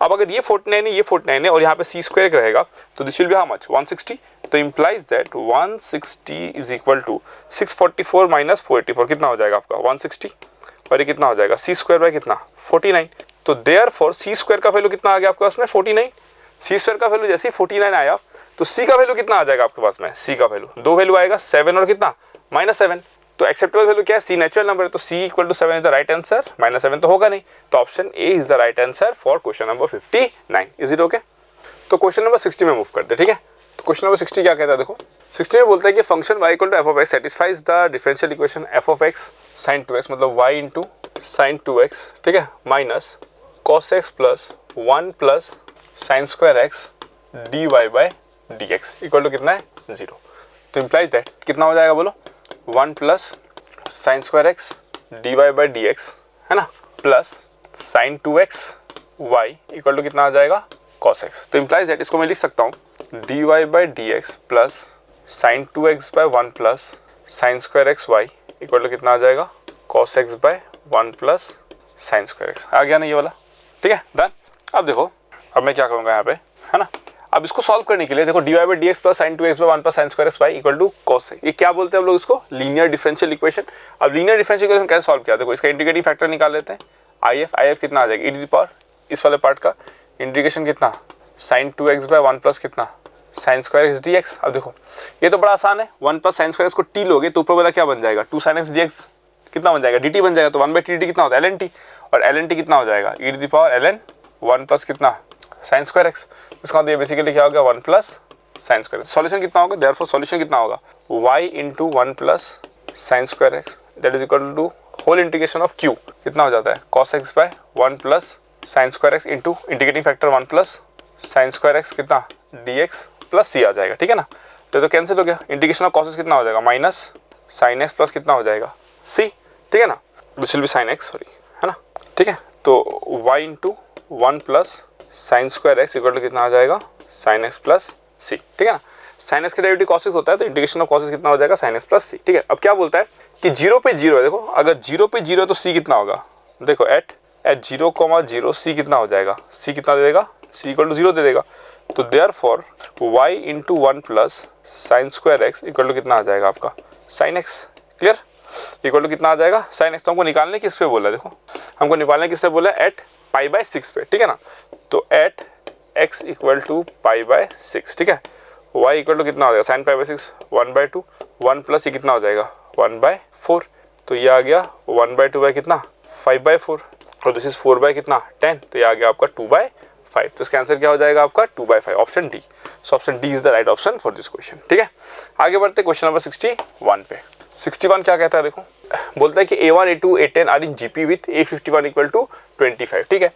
Speaker 1: अब अगर ये 49 है, ये 49 है और यहाँ पे c² रहेगा तो this will be how much? 160। तो implies that 160 is equal to 644 minus 484। कितना हो जाएगा आपका? 160। और ये कितना हो जाएगा? c² कितना? 49। तो देयरफॉर c² का वैल्यू कितना आ गया आपके पास में? 49। c² का वैल्यू जैसे ही 49 आया तो c का वैल्यू कितना आ जाएगा आपके पास में? c का वैल्यू दो वैल्यू आएगा, 7 और कितना? -7। तो एक्सेप्टेबल वैल्यू क्या है? c नेचुरल नंबर है, तो c = 7 is the right answer. -7 तो होगा नहीं, तो option A is the right answer for question number 59। Is it okay? तो क्वेश्चन नंबर 60 में मूव करते हैं। ठीक है, तो क्वेश्चन नंबर 60 क्या कहता है? देखो 60 में बोलता है कि function y = f(x) satisfies the differential equation f(x) sin 2x मतलब y * sin 2x। ठीक है, minus cos x + 1 + sin² x dy/dx equal to कितना है? 0। तो इम्प्लाइज दैट कितना हो जाएगा बोलो? 1 + sin² x dy/dx है ना, plus sin 2x y equal to कितना आ जाएगा? cos x। तो इम्प्लाइज दैट इसको मैं लिख सकता हूँ dy/dx plus sin 2x/1 plus sin² x y equal to कितना आ जाएगा? cos x/1 plus sin² x। आ गया ना ये वाला? ठीक है, डन। अब देखो, अब मैं क्या करूँगा यहाँ पे, है ना? अब इसको सॉल्व करने के लिए देखो dy/dx plus sin 2x/1 plus sin² x y equal to cos x। ये क्या बोलते हैं हम लोग इसको? Linear differential equation. अब लीनियर डिफरेंशियल इक्वेशन कैसे सॉल्व किया? देखो इसका इंटीग्रेटिंग फैक्टर निकाल लेते हैं। if कितना आ जाएगा? e⁻, इस वाले पार्ट का इंटीग्रेशन कितना? sin 2x/1 प्लस कितना? sin² x dx। अब देखो ये तो बड़ा आसान है, 1 + sin² x को t लोगे तो ऊपर वाला क्या बन जाएगा? 2 sin x dx कितना बन जाएगा? dt बन जाएगा। तो 1/dt कितना होता है? ln t। और ln t कितना हो जाएगा? e⁻ln 1 प्लस कितना? sin² x। इसका मतलब बेसिकली क्या हो गया? 1 + sin² x। सॉल्यूशन कितना होगा? देयरफॉर सॉल्यूशन कितना होगा? y * 1 + sin² x that is equal to whole integration of q कितना हो जाता है? cos x/1 plus sin² x into integrating factor 1 plus sin² x कितना? dx प्लस c आ जाएगा। ठीक है ना? तो कैंसिल हो गया। इंटीग्रेशन ऑफ cos x कितना हो जाएगा? माइनस sin x प्लस कितना हो जाएगा? c। ठीक है ना? This will be sin x, sorry, है ना? ठीक है, तो y * 1 plus sin² x equal to कितना आ जाएगा? sin x plus c। ठीक है ना? sin x का डेरिवेटिव cos x होता है, तो इंटीग्रेशन ऑफ cos x कितना हो जाएगा? sin x plus c। ठीक है, अब क्या बोलता है कि 0 पे 0 है। देखो अगर 0 पे 0 है तो c कितना होगा? देखो एट 0,0 c कितना हो जाएगा? c कितना दे देगा? c = 0 दे देगा। तो therefore y * 1 plus sin² x equal to कितना आ जाएगा आपका? sin x। Clear? Equal to कितना आ जाएगा? sin x। तो हमको निकालने किस पे बोला है? देखो हमको निकालने किस पे बोला है? एट π/6 पे। ठीक है ना? तो एट x = π/6। ठीक है, y इक्वल टू कितना हो जाएगा? sin π/6 1/2 1 प्लस ये कितना हो जाएगा? 1/4। तो ये आ गया 1/2 कितना? 5/4 और दिस इज 4 कितना? 10। तो ये आ गया आपका 2/5। तो इसका आंसर क्या हो जाएगा आपका? 2/5, option D. So option D is the right option for this question. ठीक है, आगे बढ़ते क्वेश्चन नंबर 61 पे। 61 क्या कहता है? देखो बोलता है कि A1 A2 A10 are in GP with A51 equal to 25। ठीक है,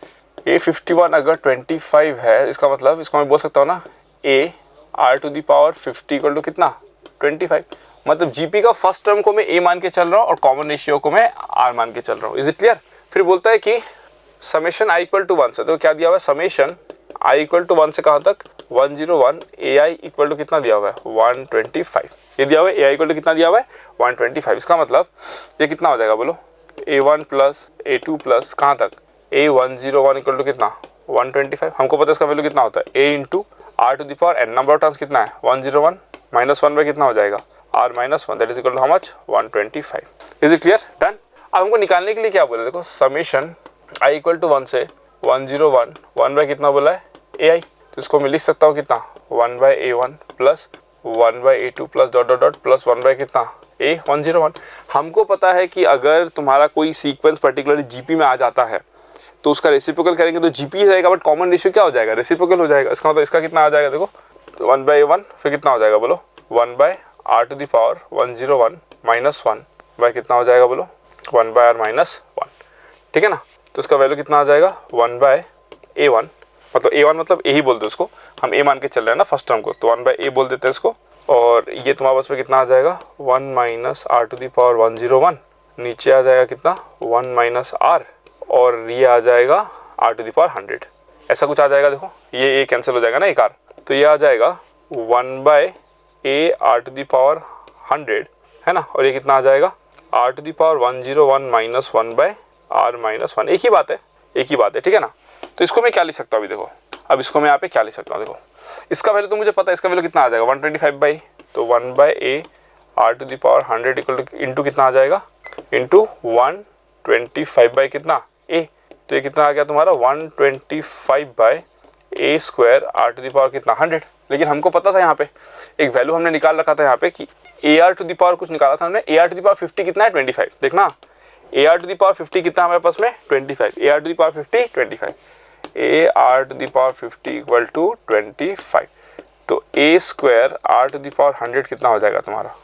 Speaker 1: A51 अगर 25 है, इसका मतलब इसको मैं बोल सकता हूँ ना A(r⁻50) इक्वल टू कितना? 25। मतलब GP का फर्स्ट टर्म को मैं A मान के चल रहा हूँ और कॉमन रेशियो को मैं R मान के चल रहा हूँ। Is it clear? फिर बोलता है कि समेशन i = 1 से, तो क्या दिया हुआ है? समेशन i = 1 से कहाँ तक? 101 ai इक्वल टू कितना दिया हुआ है? 125। ये दिया हुआ है ai इक्वल टू कितना दिया हुआ है? 125। इसका मतलब ये कितना हो जाएगा बोलो? A1 प्लस A2 प्लस कहाँ तक? A101 इक्वल टू कितना? 125। हमको पता है इसका वैल्यू कितना होता है? a * r⁴n number of terms कितना है? 101 माइनस 1 कितना हो जाएगा? r-1 that is equal to how much? 125। Is it clear? Done. अब हमको निकालने के लिए क्या बोला? देखो समेशन i = 1 से 101 1 कितना बोला है? ai। तो इसको मैं लिख सकता हूँ कितना? 1/A1 plus 1/A2 plus dot dot dot plus 1 by कितना A101। हमको पता है कि अगर तुम्हारा कोई सीक्वेंस पर्टिकुलरली जीपी में आ जाता है तो उसका रेसिप्रोकल करेंगे तो जीपी रहेगा, बट कॉमन रेशियो क्या हो जाएगा, रेसिप्रोकल हो जाएगा। इसका मतलब इसका कितना आ जाएगा, देखो 1/A1 फिर कितना हो जाएगा बोलो 1/R⁴ माइनस 1 बाय कितना हो जाएगा बोलो 1/R-1। ठीक है ना। तो इसका वैल्यू कितना आ जाएगा 1/A1, मतलब A1 मतलब A ही बोल दो उसको, हम A मान के चल रहे हैं ना फर्स्ट टर्म को, तो 1/A बोल देते हैं इसको। और ये तुम्हारे पास में कितना आ जाएगा 1 - R⁴ नीचे आ जाएगा कितना 1 - R, और ये आ जाएगा R⁴ ऐसा कुछ आ जाएगा। देखो ये कैंसिल हो जाएगा ना एक R, तो ये आ जाएगा 1/A R⁴ है ना, और ये कितना आ जाएगा R⁴101 माइनस 1/R-1। एक ही बात है, एक ही बात है, ठीक है ना। तो इसको मैं क्या लिख सकता हूँ अभी, देखो अब इसको मैं यहाँ पे क्या लिख सकता हूँ, देखो इसका वैल्यू तो मुझे पता है, इसका वैल्यू कितना आ जाएगा 125 तो 1/A R⁴ equal two into कितना आ जाएगा इंटू 125 कितना A, तो ये कितना आ गया तुम्हारा 125/A² R⁴ कितना 100। लेकिन हमको पता था यहाँ पे एक वैल्यू हमने निकाल रखा था यहाँ पे कि AR⁴ कुछ निकाला था हमने, AR⁴50 कितना है 25, देखना AR⁴50 कितना हमारे पास में 25, AR⁴50 25, AR⁴50 इक्वल टू 25, तो A² R⁴ कितना हो जाएगा तुम्हारा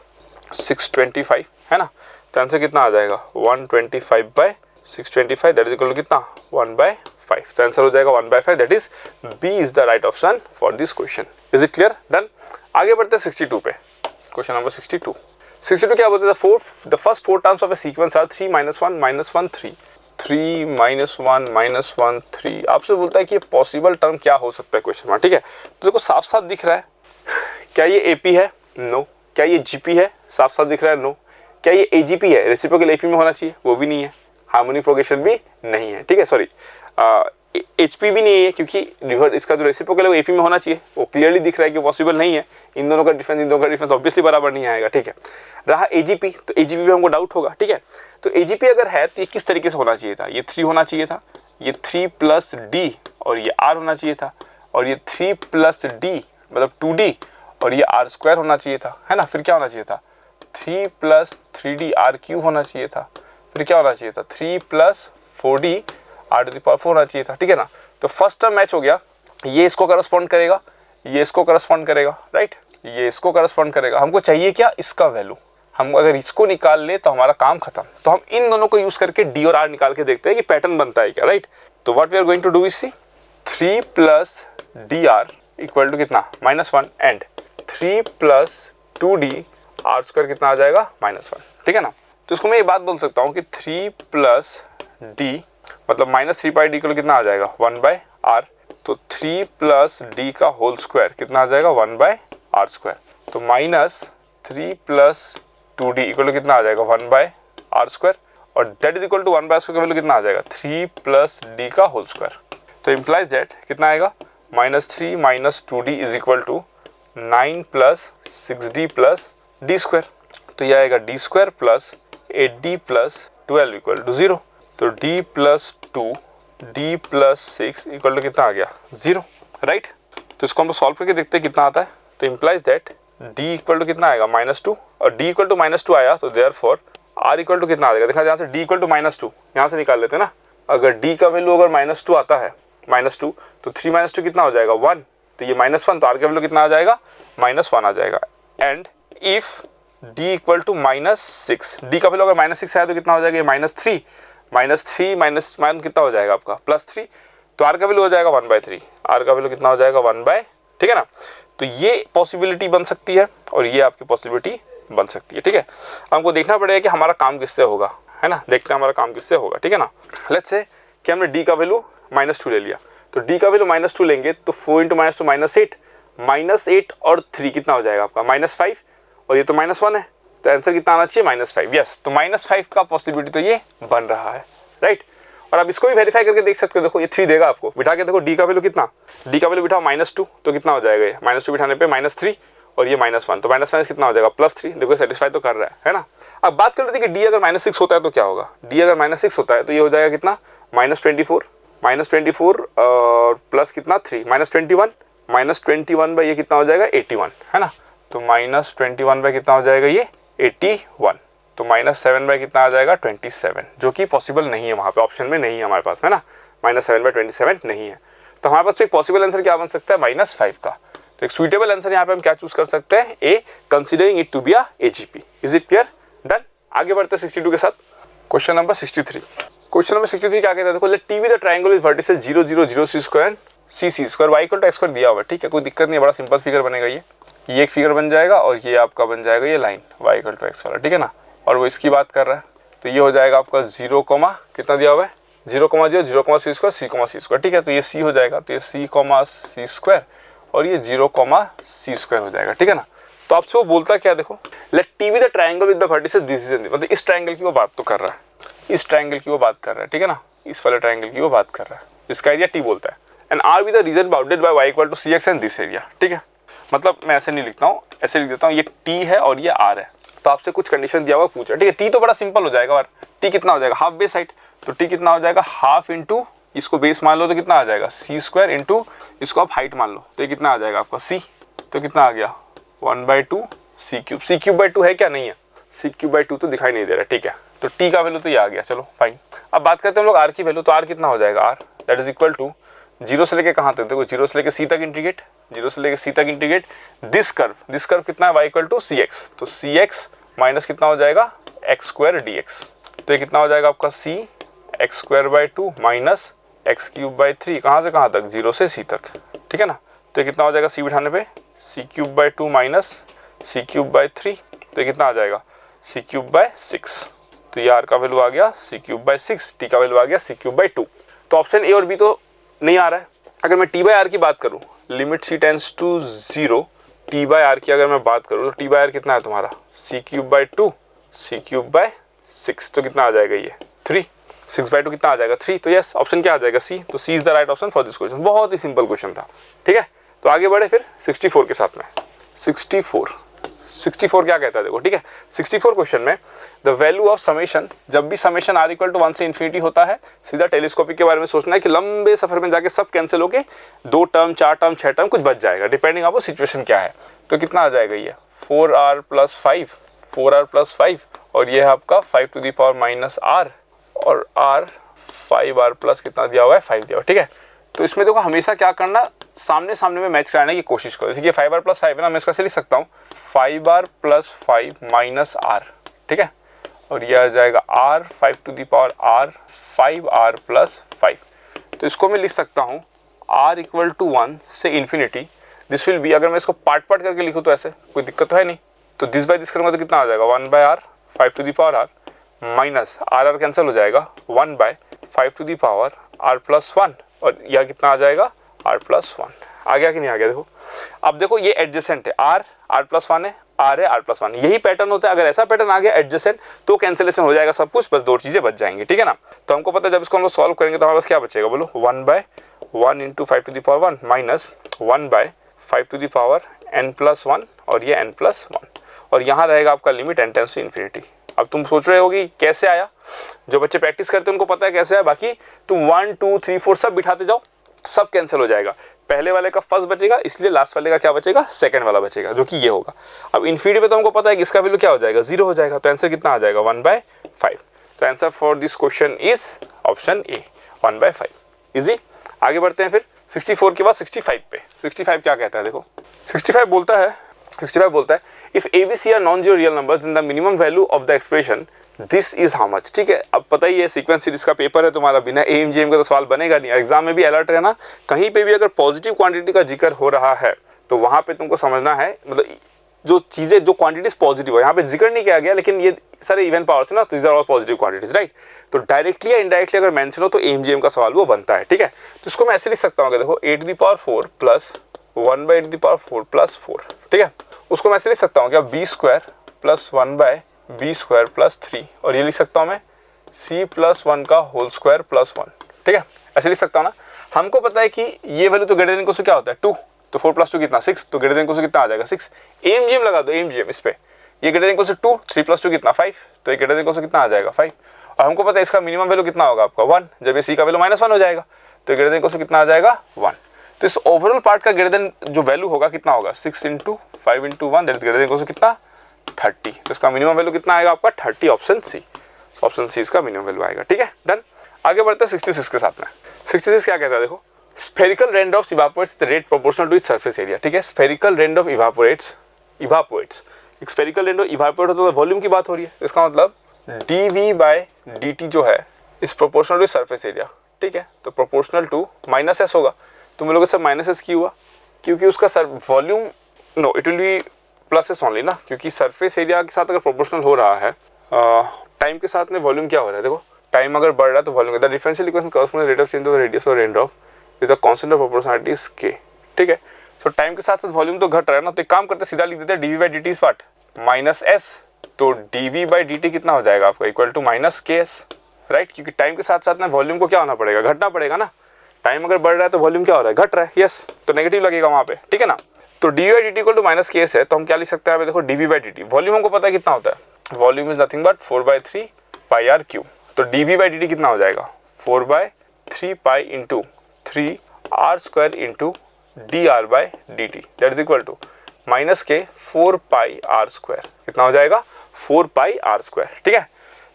Speaker 1: 625 है ना। तो आंसर कितना आ जाएगा 125/625 दैट इज इक्वल टू कितना 1/5। तो आंसर हो जाएगा 1/5, that is B is the right option for this question. Is it clear, done. आगे बढ़ते हैं 62 पे, क्वेश्चन नंबर 62 क्या बोलते हैं, the first 4 terms of a sequence are 3 - 1 - 1 3 3 - 1 - 1 3। आपसे बोलता है कि ये पॉसिबल टर्म क्या हो सकता है क्वेश्चन में, ठीक है। तो देखो साफ साफ दिख रहा है, क्या ये AP है, नो। क्या ये GP है, साफ साफ दिख रहा है, नो। क्या ये AGP है, रेसिप्रोकल AP में होना चाहिए, वो भी नहीं है। हार्मोनिक प्रोग्रेशन भी नहीं है, ठीक है, सॉरी HP भी नहीं है, क्योंकि रिवर्स इसका जो रेसिप्रोकल है वो AP में होना चाहिए, वो क्लियरली दिख रहा है कि पॉसिबल नहीं है। इन दोनों का डिफरेंस ऑब्वियसली बराबर नहीं आएगा, ठीक है। रहा AGP, तो AGP भी हमको डाउट होगा, ठीक है। तो AGP अगर है तो ये किस तरीके से होना चाहिए था, ये 3 होना चाहिए था, ये 3 + D और ये R होना चाहिए था, और ये 3 + D मतलब 2D और ये R² होना चाहिए था, है ना। फिर क्या होना चाहिए था 3 + 3D R³ होना चाहिए था, फिर क्या होना चाहिए था 3 + 4D R⁴ होना चाहिए था, ठीक है ना। तो फर्स्ट टर्म मैच हो गया, ये इसको करस्पॉन्ड करेगा, ये इसको करस्पॉन्ड करेगा, राइट, ये इसको करस्पॉन्ड करेगा। हमको चाहिए क्या, इसका वैल्यू। हम अगर इसको निकाल ले तो हमारा काम खत्म। तो हम इन दोनों को यूज करके D और R निकाल के देखते हैं कि पैटर्न बनता है क्या, राइट। तो what we are going to do is see 3 + DR equal to कितना -1 एंड 3 + 2D R² कितना आ जाएगा -1, ठीक है ना। तो इसको मैं ये बात बोल सकता हूँ कि 3 + D मतलब -3πD इक्वल कितना आ जाएगा 1/R, तो 3 + D का होल स्क्वायर कितना आ जाएगा 1/R²। तो -3 + 2D इक्वल कितना आ जाएगा 1/R², और that is equal to 1/R² का वैल्यू कितना आ जाएगा 3 + D का होल स्क्वायर। तो इम्प्लाइज दैट कितना आएगा -3 - 2D is equal to 9 + 6D + D²। तो यह आएगा D² + 8D + 12 इक्वल टू 0। तो D + 2 D + 6 इक्वल टू कितना आ गया 0, राइट। तो इसको हम सॉल्व करके देखते हैं कितना आता है। तो implies that D equal to कितना आएगा -2, और D इक्वल टू -2 आया तो देयरफॉर R इक्वल टू कितना आ जाएगा, देखा यहाँ से D इक्वल टू -2 यहाँ से निकाल लेते हैं ना। अगर D का वैल्यू अगर -2 आता है, -2 तो 3 - 2 कितना हो जाएगा 1, तो ये -1, तो R का वैल्यू कितना आ जाएगा -1 आ जाएगा। And if D equal to -6, D का वैल्यू अगर -6 आया तो कितना हो जाएगा -3 -3 -1 कितना हो जाएगा आपका +3, तो R का वैल्यू हो जाएगा 1/3, R का वैल्यू कितना हो जाएगा 1/, ठीक है ना। तो ये पॉसिबिलिटी बन सकती है और ये आपकी पॉसिबिलिटी बन सकती है, ठीक है। हमको देखना पड़ेगा कि हमारा काम किससे होगा, है ना, देखते हैं हमारा काम किससे होगा, ठीक है ना। लेट्स से कि हमने D का वैल्यू -2 ले लिया, तो D का वैल्यू -2 लेंगे तो 4 × -2 -8 और 3 कितना हो जाएगा आपका -5, और ये तो -1 है, तो आंसर कितना आना चाहिए -5। यस, तो -5 का पॉसिबिलिटी तो ये बन रहा है, राइट। और आप इसको भी वेरीफाई करके देख सकते हो, देखो ये 3 देगा आपको, बिठा के देखो D का वैल्यू कितना, D का वैल्यू बिठाओ -2 तो कितना हो जाएगा ये -2 बिठाने पे -3 और ये -1, तो -1 कितना हो जाएगा +3। देखो सेटिस्फाई तो कर रहा है ना। अब बात कर लेते हैं कि D अगर -6 होता है तो क्या होगा। D अगर -6 होता है तो ये हो जाएगा कितना -24 और प्लस कितना 3 -21 -21 बाई ये कितना हो जाएगा 81, है ना। तो माइनस 21 बाई कितना हो जाएगा ये 81, तो माइनस 7 बाई कितना आ जाएगा 27, जो कि पॉसिबल नहीं है, वहाँ पे ऑप्शन में नहीं है हमारे पास, है ना, माइनस 7 बाई 27 नहीं है। तो हमारे पास एक पॉसिबल आंसर क्या बन सकता है, -5 का। तो एक सुइटेबल आंसर यहाँ पे हम क्या चूज कर सकते हैं, a, considering it to be a AGP। Is it clear? Done. आगे बढ़ते हैं 62 के साथ। Question number 63। क्वेश्चन नंबर 63 क्या कहता है, देखो, let T be the triangle with vertices 0 0 0 c square and c square y equal to x square दिया हुआ है, ठीक है, कोई दिक्कत नहीं है, बड़ा सिंपल फिगर बनेगा ये एक फिगर बन जाएगा और ये आपका बन जाएगा ये line y equal to x वाला, ठीक है ना, और वो इसकी बात कर रहा है, तो ये हो जाएगा आपका 0, कितना दिया हुआ है 0, 0, 0, c स्क्वायर c स्क्वायर, ठीक है, तो ये c हो जाएगा, तो ये c स्क्वायर और ये 0, c स्क्वायर हो जाएगा, ठीक है ना। तो आपसे वो बोलता क्या, देखो, let T be the triangle with the vertices this is, मतलब इस ट्रायंगल की वो बात तो कर रहा है, इस ट्रायंगल की वो बात कर रहा है, ठीक है ना, इस वाले ट्रायंगल की वो बात कर रहा है, इसका एरिया टी बोलता है, and R be the region bounded by y equal to cx and this area, ठीक है, मतलब मैं ऐसे नहीं लिखता हूँ, ऐसे लिख देता हूँ, ये t है और ये r है, तो आपसे कुछ कंडीशन दिया हुआ पूछ रहा है, ठीक है। t तो बड़ा सिंपल हो जाएगा, और t कितना हो जाएगा, हाफ बेस हाइट, तो t कितना हो जाएगा, हाफ इंटू इसको बेस मान लो तो कितना आ जाएगा c स्क्वायर इंटू इसको आप हाइट मान लो, तो ये कितना आ जाएगा आपका c, तो कितना आ गया 1/2 c क्यूब बाई 2 है क्या, नहीं है, c क्यूब बाई 2 तो दिखाई नहीं दे रहा, ठीक है, तो t का वैल्यू तो ये आ गया, चलो फाइन। अब बात करते हैं हम लोग r की वैल्यू, तो r कितना हो जाएगा, r that is equal to 0 से लेके कहाँ तक, देखो 0 से लेके c तक इंटीग्रेट, 0 से लेके c तक इंटीग्रेट, दिस कर्व कितना है y इक्वल टू cx, तो cx माइनस कितना हो जाएगा x स्क्वायर dx, तो ये कितना हो जाएगा आपका c x square by 2 minus x cube by 3, कहाँ से कहाँ तक, 0 से c तक, ठीक है ना, तो ये कितना हो जाएगा c बिठाने पे c cube by 2 minus c cube by 3, तो ये कितना आ जाएगा c क्यूब बाई 6, तो ये r का वैल्यू आ गया c क्यूब बाई 6, t का वैल्यू आ गया c क्यूब बाई 2। तो ऑप्शन ए और बी तो नहीं आ रहा है। अगर मैं t बाई आर की बात करूँ, limit c tends to 0, t by R की अगर मैं बात करूँ तो t बाई आर कितना है तुम्हारा c cube by 2 c cube by 6, तो कितना आ जाएगा ये 3, 6/2 कितना आ जाएगा 3, तो यस ऑप्शन क्या आ जाएगा सी, तो C is the right option for this question. बहुत ही सिंपल क्वेश्चन था, ठीक है। तो आगे बढ़े फिर 64 के साथ में। 64 क्या कहता है देखो, ठीक है। 64 क्वेश्चन में द वैल्यू ऑफ समेशन, जब भी समेशन r इक्वल टू 1 से इन्फिनिटी होता है, सीधा टेलीस्कोपिक के बारे में सोचना है कि लंबे सफर में जाके सब कैंसिल होके 2 टर्म 4 टर्म 6 टर्म कुछ बच जाएगा, डिपेंडिंग ऑन सिचुएशन क्या है। तो कितना आ जाएगा ये 4r प्लस 5 और ये है आपका 5 to the power minus r और r 5r प्लस कितना दिया हुआ है 5 दिया हुआ, ठीक है। तो इसमें देखो हमेशा क्या करना, सामने सामने में मैच कराने की कोशिश करो। जैसे कि 5r प्लस 5 है ना, मैं इसको ऐसे लिख सकता हूँ 5r प्लस 5 माइनस r, ठीक है, और ये आ जाएगा r 5 to the power r 5r plus 5। तो इसको मैं लिख सकता हूँ r इक्वल टू 1 से इन्फिनिटी, दिस विल बी, अगर मैं इसको पार्ट पार्ट करके लिखूँ तो ऐसे कोई दिक्कत तो है नहीं, तो दिस बाय दिस करूँगा तो कितना आ जाएगा 1/r 5 to the power r minus r cancel हो जाएगा 1/5 to the power r plus 1 और यह कितना आ जाएगा r प्लस 1। आ गया कि नहीं आ गया देखो। अब देखो ये एडजेसेंट है, r प्लस 1 है, r है r प्लस 1, यही पैटर्न होता है। अगर ऐसा पैटर्न आ गया एडजेसेंट तो कैंसिलेशन हो जाएगा सब कुछ, बस 2 चीजें बच जाएंगी, ठीक है ना। तो हमको पता है जब इसको हम लोग सॉल्व करेंगे तो हमारे पास क्या बचेगा बोलो 1/1 into 5 to the power 1 minus 1/5 to the power n plus 1 और ये n प्लस 1 और यहाँ रहेगा आपका limit n tends to infinity. अब तुम सोच रहे होगी कैसे आया, जो बच्चे प्रैक्टिस करते हैं उनको पता है कैसे आया, बाकी तुम 1 2 3 4 सब बिठाते जाओ, सब कैंसिल हो जाएगा। पहले वाले का फर्स्ट बचेगा, इसलिए लास्ट वाले का क्या बचेगा, सेकंड वाला बचेगा, जो कि ये होगा। अब इन्फिनिटी पे तो हमको पता है कि इसका वैल्यू क्या हो जाएगा 0 हो जाएगा, तो आंसर कितना आ जाएगा 1/5। तो answer for this question is option A 1/5। Easy. आगे बढ़ते हैं फिर 64 के बाद 65 पे। 65 क्या कहता है देखो, 65 बोलता है if ABC are non zero real numbers then the minimum value of the expression this is how much, ठीक है। अब पता ही है सीक्वेंस सीरीज का पेपर है तुम्हारा, बिना AMGM का तो सवाल बनेगा नहीं। एग्जाम में भी अलर्ट रहना, कहीं पे भी अगर पॉजिटिव क्वांटिटी का जिक्र हो रहा है तो वहां पे तुमको समझना है, मतलब जो चीजें जो क्वांटिटीज पॉजिटिव है, यहाँ पे जिक्र नहीं किया गया लेकिन ये सारे इवन पावर्स है ना, तो these are all positive quantities, right. तो डायरेक्टली या इनडायरेक्टली अगर मेंशन हो तो AMGM का सवाल वो बनता है, ठीक है। तो इसको मैं ऐसे लिख सकता हूँ, देखो 8 to the power 4 plus 1/8 to the power 4 plus 4, ठीक है। उसको मैं ऐसे लिख सकता हूँ क्या b square plus 1/b square plus 3 और ये लिख सकता हूँ मैं c प्लस 1 का होल स्क्वायर प्लस 1, ठीक है, ऐसे लिख सकता हूँ ना। हमको पता है कि ये वैल्यू तो ग्रेटर देन इक्वल टू क्या होता है 2, तो 4 प्लस 2 कितना 6, तो ग्रेटर देन इक्वल टू कितना आ जाएगा 6। AMGM लगा दो, AMGM इस पे, ये greater than equal to 2, 3 plus 2 कितना 5, तो ये ग्रेटर देन इक्वल टू कितना आ जाएगा 5। और हमको पता है इसका मिनिमम वैल्यू कितना होगा आपका 1, जब ये c का वैल्यू -1 हो जाएगा तो ग्रेटर देन इक्वल टू कितना आ जाएगा 1। तो इस ओवरऑल पार्ट का ग्रेटर देन जो वैल्यू होगा कितना होगा 6 × 5 × 1 दैट इज ग्रेटर देन कितना 30। तो इसका मिनिमम वैल्यू कितना आएगा आपका 30 ऑप्शन सी। ऑप्शन सी इसका मिनिमम वैल्यू आएगा। ठीक है डन। आगे बढ़ते हैं 66 के साथ में। 66 क्या कहता है देखो, spherical raindrops evaporates the rate proportional to its surface area. ठीक है spherical raindrop evaporates spherical raindrop evaporate होता है तो वॉल्यूम की बात हो रही है। इसका मतलब dV/dt जो है इस प्रोपोर्शनल टू सरफेस एरिया। ठीक है तो प्रोपोर्शनल टू -s होगा। तुम लोगों से -s क्यों हुआ, क्योंकि उसका volume no it will be +s only ना, क्योंकि सरफेस एरिया के साथ अगर प्रोपोर्शनल हो रहा है टाइम के साथ में वॉल्यूम क्या हो रहा है देखो, टाइम अगर बढ़ रहा है तो volume the differential equation corresponding rate of change of radius और raindrop is a constant of proportionality is k। ठीक है तो टाइम के साथ साथ वॉल्यूम तो घट रहा है ना, तो एक काम करते सीधा लिख देते हैं dV/dt इज व्हाट -s। तो dV/dt कितना हो जाएगा आपका इक्वल टू -ks राइट, क्योंकि टाइम के साथ साथ में वॉल्यूम को क्या होना पड़ेगा, घटना पड़ेगा ना। टाइम अगर बढ़ रहा है तो वॉल्यूम क्या हो रहा है, घट रहा है। यस तो नेगेटिव लगेगा वहां पे। ठीक है ना। तो dV/dt इक्वल टू -ks है तो हम क्या लिख सकते हैं देखो dV/dt वॉल्यूम हमको पता है कितना होता है, volume is nothing but 4/3 πr3। तो dV/dt कितना हो जाएगा 4/3 π × 3r² × dr/dt that is equal to -k 4 πr²। कितना हो जाएगा 4 πr²। ठीक है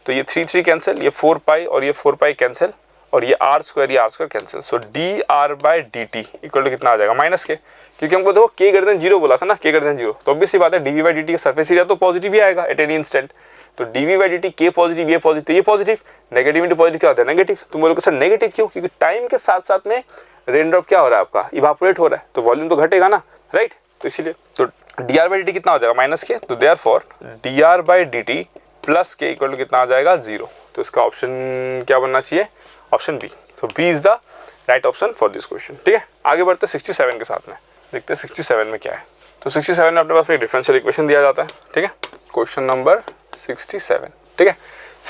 Speaker 1: तो ये 3 कैंसिल, ये 4 π और ये 4 π कैंसिल और ये r² cancel. So dr/dt equal to कितना आ जाएगा -k, क्योंकि हमको देखो k ग्रेटर देन 0 बोला था ना, k ग्रेटर देन 0 तो ऑब्वियस सी बात है dV/dt का सरफेस एरिया तो पॉजिटिव ही आएगा एट एनी इंस्टेंट। तो dV/dt k पॉजिटिव ये पॉजिटिव ये पॉजिटिव, नेगेटिव इंटू पॉजिटिव क्या होता है नेगेटिव। तुम बोलोगे सर नेगेटिव क्यों, क्योंकि टाइम के साथ साथ में रेनड्रॉप क्या हो रहा है आपका इवापोरेट हो रहा है तो वॉल्यूम तो घटेगा ना राइट। तो इसीलिए तो dr/dt कितना हो जाएगा -k। तो therefore dr/dt plus k equal to कितना आ जाएगा 0। तो इसका ऑप्शन क्या बनना चाहिए, option B. So B is the right option for this question. ठीक है आगे बढ़ते 67 के साथ में, देखते हैं 67 में क्या है। तो 67 में अपने पास एक डिफरेंशियल इक्वेशन दिया जाता है। ठीक है क्वेश्चन नंबर 67। ठीक है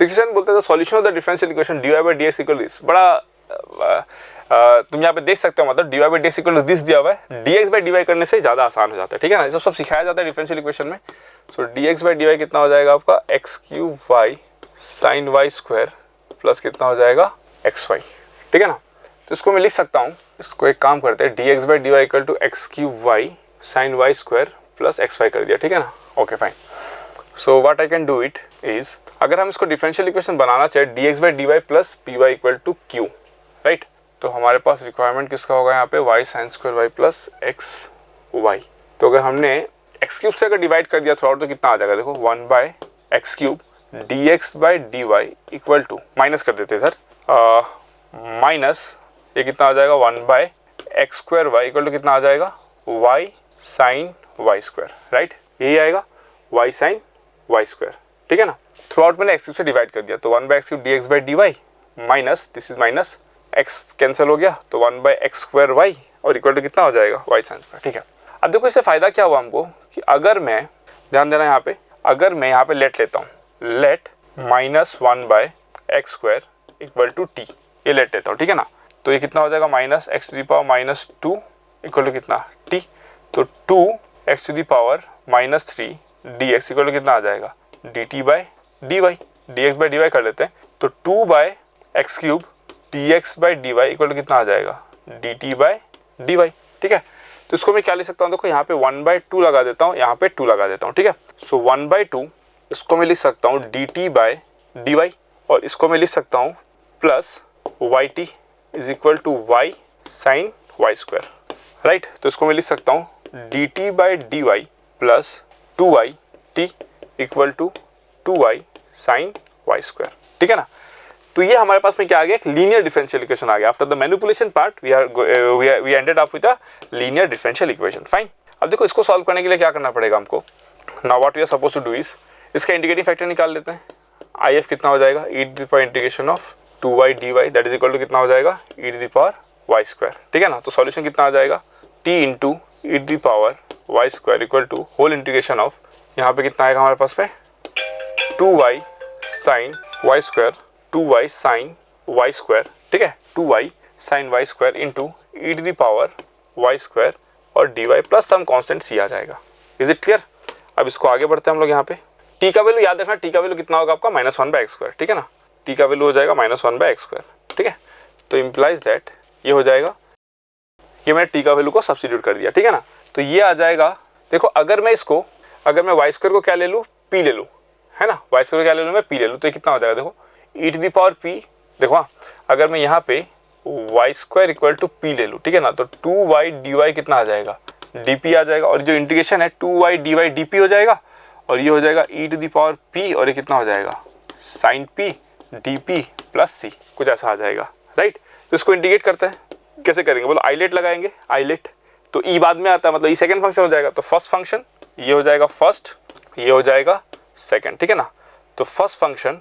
Speaker 1: 67 बोलते हैं solution of the differential equation dy/dx equal this. बड़ा तुम यहाँ पे देख सकते हो, मतलब dy/dx इक्वल दिस दिया हुआ है, dx/dy करने से ज़्यादा आसान हो जाता है। ठीक है ना, ये सब सिखाया जाता है डिफरेंशियल इक्वेशन में। सो dx/dy कितना हो जाएगा आपका x³ sin y² प्लस कितना हो जाएगा xy। ठीक है ना, तो इसको मैं लिख सकता हूँ, इसको एक काम करते हैं dx/dy equal to x³ sin y² plus xy कर दिया। ठीक है ना, okay fine. So what I can do it is, अगर हम इसको डिफरेंशियल इक्वेशन बनाना चाहे dx/dy plus py equal to q right, तो हमारे पास रिक्वायरमेंट किसका होगा यहाँ पे y sin² y plus xy। तो अगर हमने x³ से अगर डिवाइड कर दिया थ्रू आउट तो कितना आ जाएगा देखो 1/x³ dx/dy equal to minus कर देते सर माइनस ये कितना आ जाएगा 1/x² y इक्वल टू कितना आ जाएगा y sin y² राइट, यही आएगा y sin y²। ठीक है ना, थ्रू आउट मैंने x³ से डिवाइड कर दिया तो 1/x³ dx/dy minus this is minus x cancel हो गया तो 1/x² y और इक्वल टू कितना हो जाएगा y sin²। ठीक है अब देखो इससे फायदा क्या हुआ हमको कि अगर मैं ध्यान देना यहाँ पे, अगर मैं यहाँ पे लेट लेता हूँ let -1/x² equal to t, ये लेट लेता हूँ। ठीक है ना, तो ये कितना हो जाएगा -x⁻² इक्वल टू कितना t। तो 2x⁻³ dx इक्वल टू कितना आ जाएगा dt/dy, dx/dy कर लेते हैं तो 2/x³ dx/dy इक्वल टू कितना आ जाएगा dt/dy। ठीक है, तो इसको मैं क्या लिख सकता हूँ देखो यहाँ पे 1/2 लगा देता हूँ, यहाँ पे 2 लगा देता हूँ। ठीक है, सो 1/2 इसको मैं लिख सकता हूँ dt/dy और इसको मैं लिख सकता हूँ plus yt is equal to y sin y² right. तो इसको मैं लिख सकता हूँ dt/dy plus 2yt equal to 2y sin y²। ठीक है ना, तो ये हमारे पास में क्या आ गया, एक लीनियर डिफरेंशियल इक्वेशन आ गया। After the manipulation part we ended up with a linear differential equation. Fine, अब देखो इसको सॉल्व करने के लिए क्या करना पड़ेगा हमको। Now what we are suppose to do is, इसका इंटीग्रेटिंग फैक्टर निकाल लेते हैं। IF कितना हो जाएगा e⁻इंटीग्रेशन of 2y dy that is equal to कितना हो जाएगा e⁻y²। ठीक है ना, तो सॉल्यूशन कितना आ जाएगा t into e⁻y² equal to whole integration of, यहाँ पे कितना आएगा हमारे पास में 2y sin y², 2y sin y²। ठीक है, 2y sin y² into e⁻y² और dy plus some constant c आ जाएगा। Is it clear. अब इसको आगे बढ़ते हैं हम लोग। यहाँ पे t का वैल्यू याद रखना, t का वैल्यू कितना होगा आपका -1/x²। ठीक है ना, t का वैल्यू हो जाएगा -1/x²। ठीक है, तो इम्प्लाइज दैट ये हो जाएगा ये मैंने टी का वैल्यू को सब्स्टिट्यूट कर दिया, ठीक है ना। तो ये आ जाएगा, देखो अगर मैं वाई स्क्वायर को क्या ले लूँ, पी ले लूँ, है ना, वाई स्क्वायर क्या ले लूँ मैं, पी ले लूँ, तो ये कितना हो जाएगा, देखो e to the power p, देखो हाँ, अगर मैं यहाँ पे y square equal to p ले लूँ, ठीक है ना, तो 2y dy कितना आ जाएगा, dp आ जाएगा, और जो इंटीग्रेशन है 2y dy dp हो जाएगा, और ये हो जाएगा e to the power p, और ये कितना हो जाएगा sine p dp plus c, कुछ ऐसा आ जाएगा, राइट। तो इसको इंटीग्रेट करते हैं, कैसे करेंगे बोलो, आइलेट लगाएंगे, आइलेट तो ई बाद में आता है, मतलब ये सेकंड फंक्शन हो जाएगा, तो फर्स्ट फंक्शन ये हो जाएगा फर्स्ट, ये हो जाएगा सेकंड, ठीक है ना। तो first function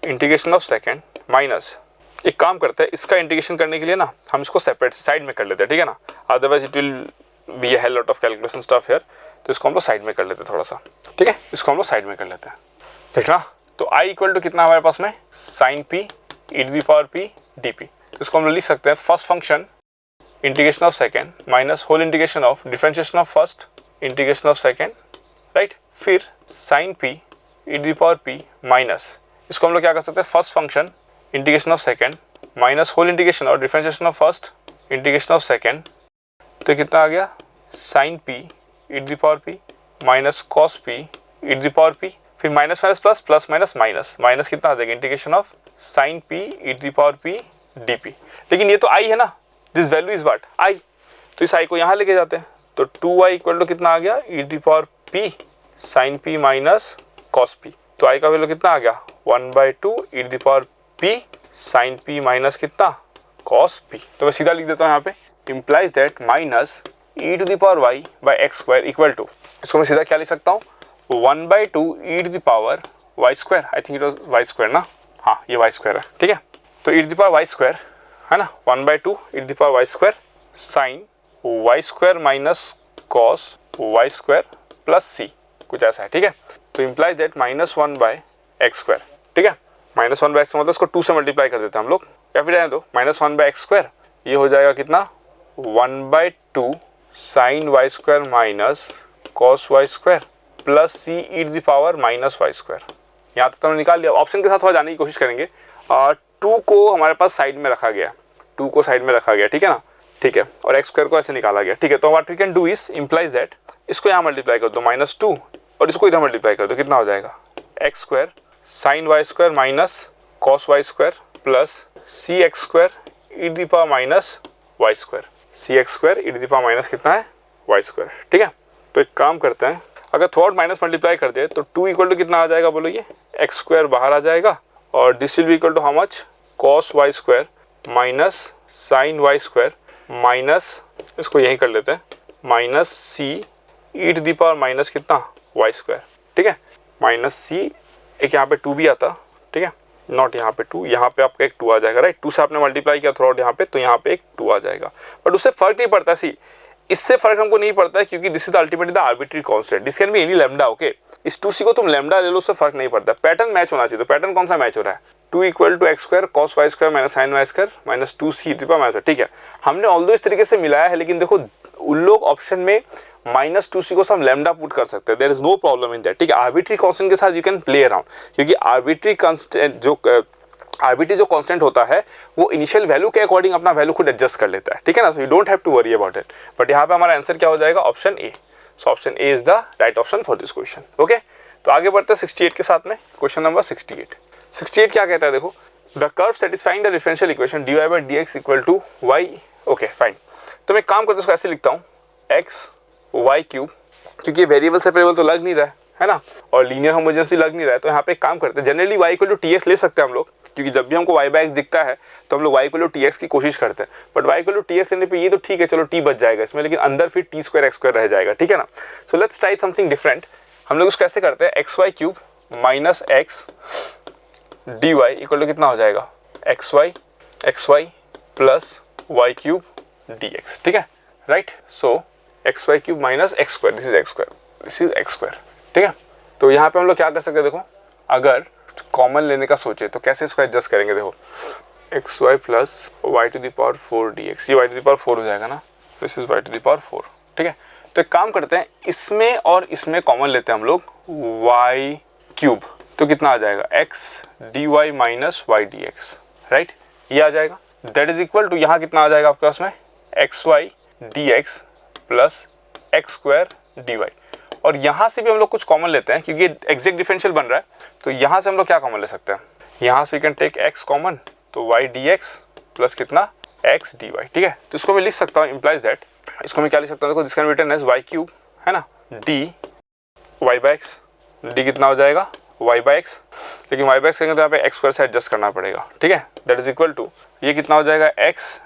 Speaker 1: integration of second minus, एक काम करते हैं, इसका इंटीग्रेशन करने के लिए ना हम इसको सेपरेट साइड में कर लेते हैं, ठीक है ना, otherwise it will be a hell lot of calculation stuff here. तो इसको हम लोग साइड में कर लेते हैं थोड़ा सा, ठीक है, इसको हम लोग साइड में कर लेते हैं, देखना। तो आई इक्वल टू कितना हमारे पास में, sine P E to the power P D P. तो इसको हम लोग लिख सकते हैं first function integration of second minus whole integration of differentiation of first integration of second, right. फिर sine P E to the power P minus, इसको हम लोग क्या कर सकते हैं, first function integration of second minus whole integration और differentiation of first integration of second, तो कितना आ गया, sine P E to the power P minus cos p E to the power p, फिर minus minus plus, plus minus minus, minus कितना आ जाएगा, integration of sine P E to the power P D p. लेकिन ये तो I है ना, this value is what, I, तो इस आई को यहाँ लेके जाते हैं, तो 2y इक्वल टू कितना आ गया, e to the power p sine p minus cos p. तो आई का वैल्यू कितना आ गया, 1/2 e to the power p sine p minus कितना, कॉस पी। तो मैं सीधा लिख देता हूँ यहाँ पे, implies that minus e to the power y by x square equal to, इसको मैं सीधा क्या लिख सकता हूँ, 1/2 e to the power y square, I think it was y square ना, हाँ ये वाई स्क्वायर है, ठीक है। तो e to the power y square है ना, 1/2 e to the power y square sine y square minus cos y square plus c, कुछ ऐसा है, ठीक है। तो इम्प्लाइज दैट -1/x स्क्वायर, ठीक है, -1/x मतलब इसको 2 से मल्टीप्लाई कर देते हैं हम लोग, या फिर रहने दो -1/x स्क्वायर, ये हो जाएगा कितना 1/2 sine y square minus cos y square plus c e to the power minus y square. यहाँ तक तो हमने निकाल लिया, ऑप्शन के साथ थोड़ा जाने की कोशिश करेंगे। 2 को हमारे पास साइड में रखा गया, 2 को साइड में रखा गया, ठीक है ना, ठीक है, और एक्स स्क्वायर को ऐसे निकाला गया, ठीक है। तो what we can do is implies that, इसको यहाँ मल्टीप्लाई कर दो -2 और इसको इधर मल्टीप्लाई कर दो, कितना हो जाएगा x square sine y square minus cos y square plus c x square e to the power minus y square, c x square e to the power minus कितना है वाई स्क्वायर, ठीक है। तो एक काम करते हैं, अगर थोड़ा माइनस मल्टीप्लाई कर दे तो 2 इक्वल टू कितना आ जाएगा बोलो, ये एक्स स्क्वायर बाहर आ जाएगा, और this will be equal to how much, cos y square minus sine y square minus, इसको यहीं कर लेते हैं, minus c e to the power minus कितना वाई स्क्वायर, ठीक है, माइनस सी, एक यहाँ पे 2 भी आता, ठीक है, नॉट यहाँ पे 2, यहाँ पे आपका एक 2 आ जाएगा, राइट। 2 से आपने मल्टीप्लाई किया थ्रू आउट यहाँ पे, तो यहाँ पे एक 2 आ जाएगा, बट उससे फर्क नहीं पड़ता, सी इससे फर्क हमको नहीं पड़ता है, क्योंकि this is ultimately the arbitrary constant, this can be any lambda, okay. इस 2c को तुम लैम्डा ले लो, उससे फर्क नहीं पड़ता, पैटर्न मैच होना चाहिए। तो पैटर्न कौन सा मैच हो रहा है, 2 equal to x square cos y square minus sine y square minus 2c minus, ठीक है। हमने ऑल्दो इस तरीके से मिलाया है, लेकिन देखो उन लोग ऑप्शन में -2c को हम लैम्डा पुट कर सकते हैं, there is no problem in that, ठीक है। आर्बिट्री कांस्टेंट के साथ यू कैन प्ले अराउंड, क्योंकि आर्बिट्री कांस्टेंट जो कांस्टेंट होता है वो इनिशियल वैल्यू के अकॉर्डिंग अपना वैल्यू खुद एडजस्ट कर लेता है, ठीक है ना। So you don't have to worry about it, but यहाँ पे हमारा आंसर क्या हो जाएगा, option A. So option A is the right option for this question, okay. तो आगे बढ़ते हैं 68 के साथ में, क्वेश्चन नंबर 68 क्या कहता है, देखो the curve satisfying the differential equation dy by dx equal to y, okay fine. तो मैं एक काम करता हूँ, इसको ऐसे लिखता हूँ x y क्यूब, क्योंकि वेरिएबल से वेरिएबल तो लग नहीं रहा है ना, और लीनियर होमोजेनियसली लग नहीं रहा है, तो यहाँ पे एक काम करते हैं, generally y equal to tx ले सकते हैं हम लोग, क्योंकि जब भी हमको y बाय x दिखता है तो हम लोग y इक्वल टू tx की कोशिश करते हैं, but y equal to tx लेने पे ये तो ठीक है, चलो t बच जाएगा इसमें, लेकिन अंदर फिर t स्क्वायर x स्क्वायर रह जाएगा, ठीक है ना। So let's try something different, हम लोग उसको कैसे करते हैं, xy cube minus x dy equal to कितना हो जाएगा, xy plus y cube dx, ठीक है, राइट। So xy cube minus x square, this is x square, this is x square, ठीक है। तो यहाँ पे हम लोग क्या कर सकते हैं, देखो अगर कॉमन लेने का सोचे तो कैसे इसको एडजस्ट करेंगे, देखो xy plus y to the power 4 dx, ये y टू द पावर 4 हो जाएगा ना, this is y to the power 4, ठीक है। तो एक काम करते हैं, इसमें और इसमें कॉमन लेते हैं हम लोग y क्यूब, तो कितना आ जाएगा x dy minus y dx, right, ये आ जाएगा, दैट इज इक्वल टू यहाँ कितना आ जाएगा आपके पास में xy dx plus x square dy। और यहाँ से भी हम लोग कुछ कॉमन लेते हैं क्योंकि एग्जैक्ट डिफरेंशियल बन रहा है, तो यहाँ से हम लोग क्या कॉमन ले सकते हैं, यहाँ से we can take x common, तो y dx प्लस कितना x dy। ठीक है, तो इसको मैं लिख सकता हूँ, इम्प्लाइज दैट, इसको मैं क्या लिख सकता हूँ, देखो this can be written as y cube, है ना, d y by x, d कितना हो जाएगा y बाय x, लेकिन y बाय x कहेंगे तो यहाँ पे x स्क्वायर से एडजस्ट करना पड़ेगा। ठीक है, दैट इज इक्वल टू, ये कितना हो जाएगा x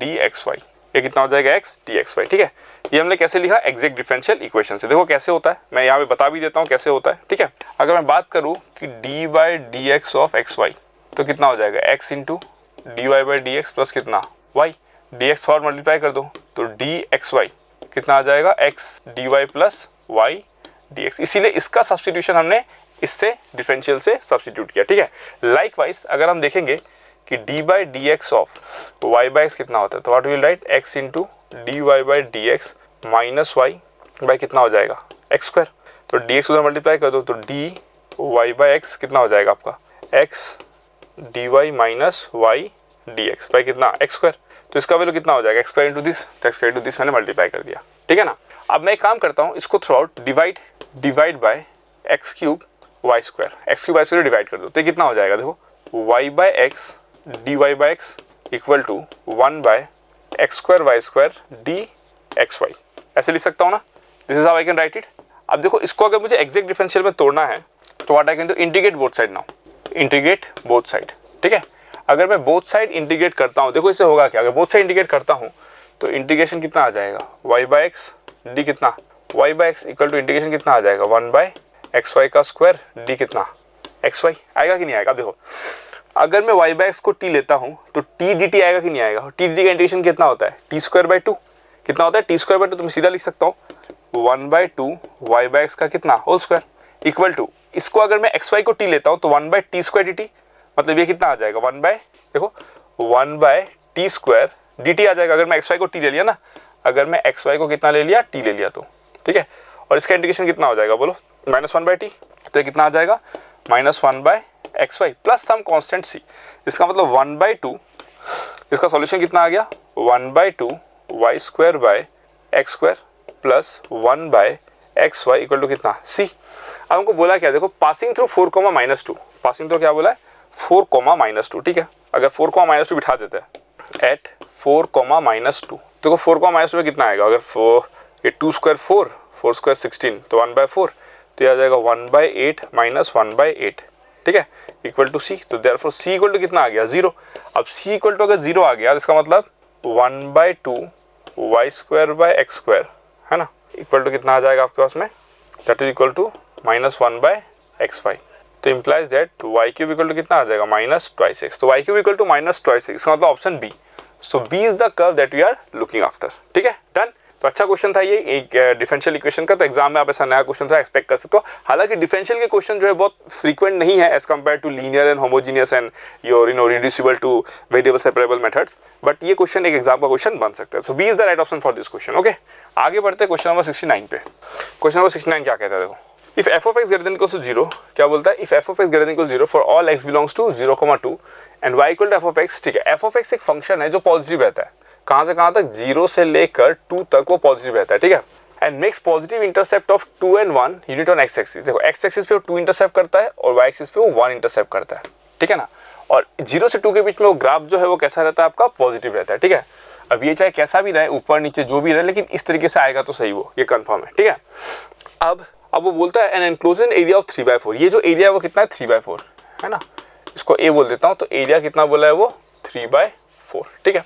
Speaker 1: dxy, ये कितना हो जाएगा x dxy। ठीक है, ये हमने कैसे लिखा, एग्जैक्ट डिफरेंशियल इक्वेशन से। देखो कैसे होता है, मैं यहाँ पे बता भी देता हूँ कैसे होता है। ठीक है, अगर मैं बात करूँ कि d by d x of x y, तो कितना हो जाएगा x into d y by d x plus कितना y, डी एक्स और मल्टीप्लाई कर दो तो डी एक्स वाई कितना आ जाएगा x d y plus y d x. इसीलिए इसका सब्सटीट्यूशन हमने इससे डिफरेंशियल से सब्सटीट्यूट किया। ठीक है, लाइकवाइज अगर हम देखेंगे कि d by d x of y by x कितना होता है, तो what will right x into d y by d x minus y by कितना हो जाएगा एक्स स्क्वायर, तो डी एक्स उधर मल्टीप्लाई कर दो तो डी वाई बाई एक्स कितना हो जाएगा आपका x d y minus y d x by कितना एक्स स्क्वायर। तो इसका वैल्यू कितना हो जाएगा एक्स स्क्वायर इंटू दिस, तो एक्स स्क्वायर इंटू दिस मैंने मल्टीप्लाई कर दिया। ठीक है ना, अब मैं एक काम करता हूँ, इसको throughout divide by x cube y square, x cube y square divide कर दो, तो ये कितना हो जाएगा, देखो y by x d y by x equal to 1 by x square y square d x y. ऐसे लिख सकता हूँ ना, this is how I can write it. अब देखो इसको अगर मुझे एग्जैक्ट डिफरेंशियल में तोड़ना है तो what I can do, integrate both side now, integrate both side. ठीक है, अगर मैं बोथ साइड इंटीग्रेट करता हूँ, देखो इससे होगा क्या, अगर बोथ साइड इंटीग्रेट करता हूँ तो इंटीग्रेशन कितना आ जाएगा वाई बाय एक्स डी कितना y by x equal to integration कितना आ जाएगा 1 बाय एक्स वाई का स्क्वायर डी कितना एक्स वाई। आएगा कि नहीं आएगा। अब देखो अगर मैं y बाय एक्स को t लेता हूँ तो t dt आएगा कि नहीं आएगा, t dt का इंटीग्रेशन कितना होता है t स्क्वायर बाय 2, कितना होता है t स्क्वायर बाय 2, तो मैं सीधा लिख सकता हूँ 1 बाय 2 y बाय एक्स का कितना होल स्क्वायर इक्वल टू, इसको अगर मैं xy को t लेता हूँ तो 1 बाय टी स्क्वायर dt, मतलब ये कितना आ जाएगा 1 बाय, देखो 1 बाय टी स्क्वायर dt आ जाएगा अगर मैं xy को t ले लिया ना, अगर मैं xy को कितना ले लिया t ले लिया तो। ठीक है, और इसका इंटीग्रेशन कितना हो जाएगा बोलो -1 बाय टी, तो ये कितना आ जाएगा -1 by x y plus some constant c, इसका मतलब 1 बाय 2, इसका सॉल्यूशन कितना आ गया 1 by 2 y square by x square plus 1 by x y equal to कितना सी। अब हमको बोला क्या, देखो passing through 4 comma -2, passing through क्या बोला है 4 कॉमा -2। ठीक है, अगर 4 कॉमा -2 बिठा देते हैं एट 4 कॉमा -2, देखो 4 कॉमा -2 में कितना आएगा, अगर 4 ये 2 स्क्वायर 4 स्क्वायर 16, तो 1 बाय 4, तो ये आ जाएगा 1 बाय 8 माइनस 1 बाय 8। ठीक है, इक्वल टू सी, तो देयरफॉर सी इक्वल टू कितना आ गया 0। अब सी इक्वल टू अगर 0 आ गया तो इसका मतलब 1 by 2 y square by x square, है ना, इक्वल टू कितना आ जाएगा आपके पास में, that is equal to -1 by x y. तो implies that y cube equal to कितना आ जाएगा -2x, तो Y cube equal to -2x, इसका मतलब option B. So B is the curve that we are looking after. ठीक है, done. तो अच्छा क्वेश्चन था ये एक डिफरेंशियल इक्वेशन का, तो एग्जाम में आप ऐसा नया क्वेश्चन था एक्सपेक्ट कर सकते हो। हालांकि डिफरेंशियल के क्वेश्चन जो है बहुत फ्रीक्वेंट नहीं है as compared to linear and homogeneous and your reducible to variable separable methods, but ये क्वेश्चन एक एग्जाम का क्वेश्चन बन सकता है। So B is the right option for this question. Okay, आगे बढ़ते हैं क्वेश्चन नंबर 69 पे। क्वेश्चन नंबर 69 क्या कहता है, देखो if f of x greater than equals to 0, क्या बोलता है, if f of x greater than equals 0 for all x belongs to 0,2 and y equal to f of x। ठीक है, f of x एक फंक्शन है जो positive रहता है, कहाँ से कहाँ तक 0 से लेकर 2 तक वो पॉजिटिव रहता है। ठीक है, and makes positive intercept of 2 and 1 unit on x axis. देखो x एक्सिस पे वो 2 इंटरसेप्ट करता है और y एक्सिस पे वो 1 इंटरसेप्ट करता है। ठीक है ना, और 0 से 2 के बीच में वो ग्राफ जो है वो कैसा रहता है आपका पॉजिटिव रहता है। ठीक है, अब ये चाहे कैसा भी रहे, ऊपर नीचे जो भी रहे, लेकिन इस तरीके से आएगा तो सही, वो ये कंफर्म है। ठीक है, अब वो बोलता है एन एनक्लोजन एरिया ऑफ 3/4, ये जो एरिया है वो कितना है 3/4, है ना, इसको ए बोल देता हूँ, तो एरिया कितना बोला है वो 3/4। ठीक है,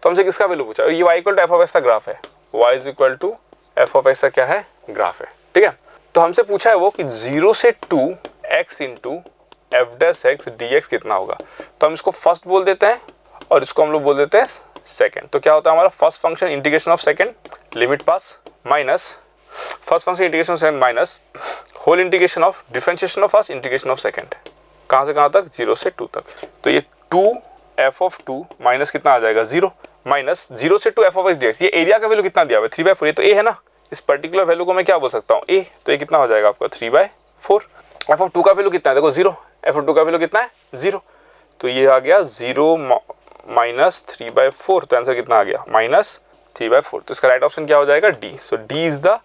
Speaker 1: तो हमसे किसका वैल्यू पूछा, ये y equal to f of x का ग्राफ है, y is equal to f of x का क्या है ग्राफ है। ठीक है, तो हमसे पूछा है वो कि 0 से 2 x into F dash x D x कितना होगा, तो हम इसको फर्स्ट बोल देते हैं और इसको हम लोग बोल देते हैं सेकेंड। तो क्या होता है हमारा first function integration of second limit pass minus first function integration of second minus whole integration of differentiation of first integration of second, कहाँ से कहाँ तक 0 से 2 तक। तो ये 2 एफ ऑफ 2 माइनस कितना आ जाएगा 0 माइनस 0 से 2 F of x D x. ये एरिया का वैल्यू कितना दिया हुआ है 3/4, ये तो ए है ना, इस पर्टिकुलर वैल्यू को मैं क्या बोल सकता हूँ ए, तो ये कितना हो जाएगा आपका 3/4। एफ ऑफ 2 का वैल्यू कितना है, देखो 0, एफ ऑफ 2 का वैल्यू कितना है 0, तो ये आ गया 0 माइनस 3/4, तो आंसर कितना आ गया 3/4। तो इसका राइट ऑप्शन क्या हो जाएगा? D. So D is the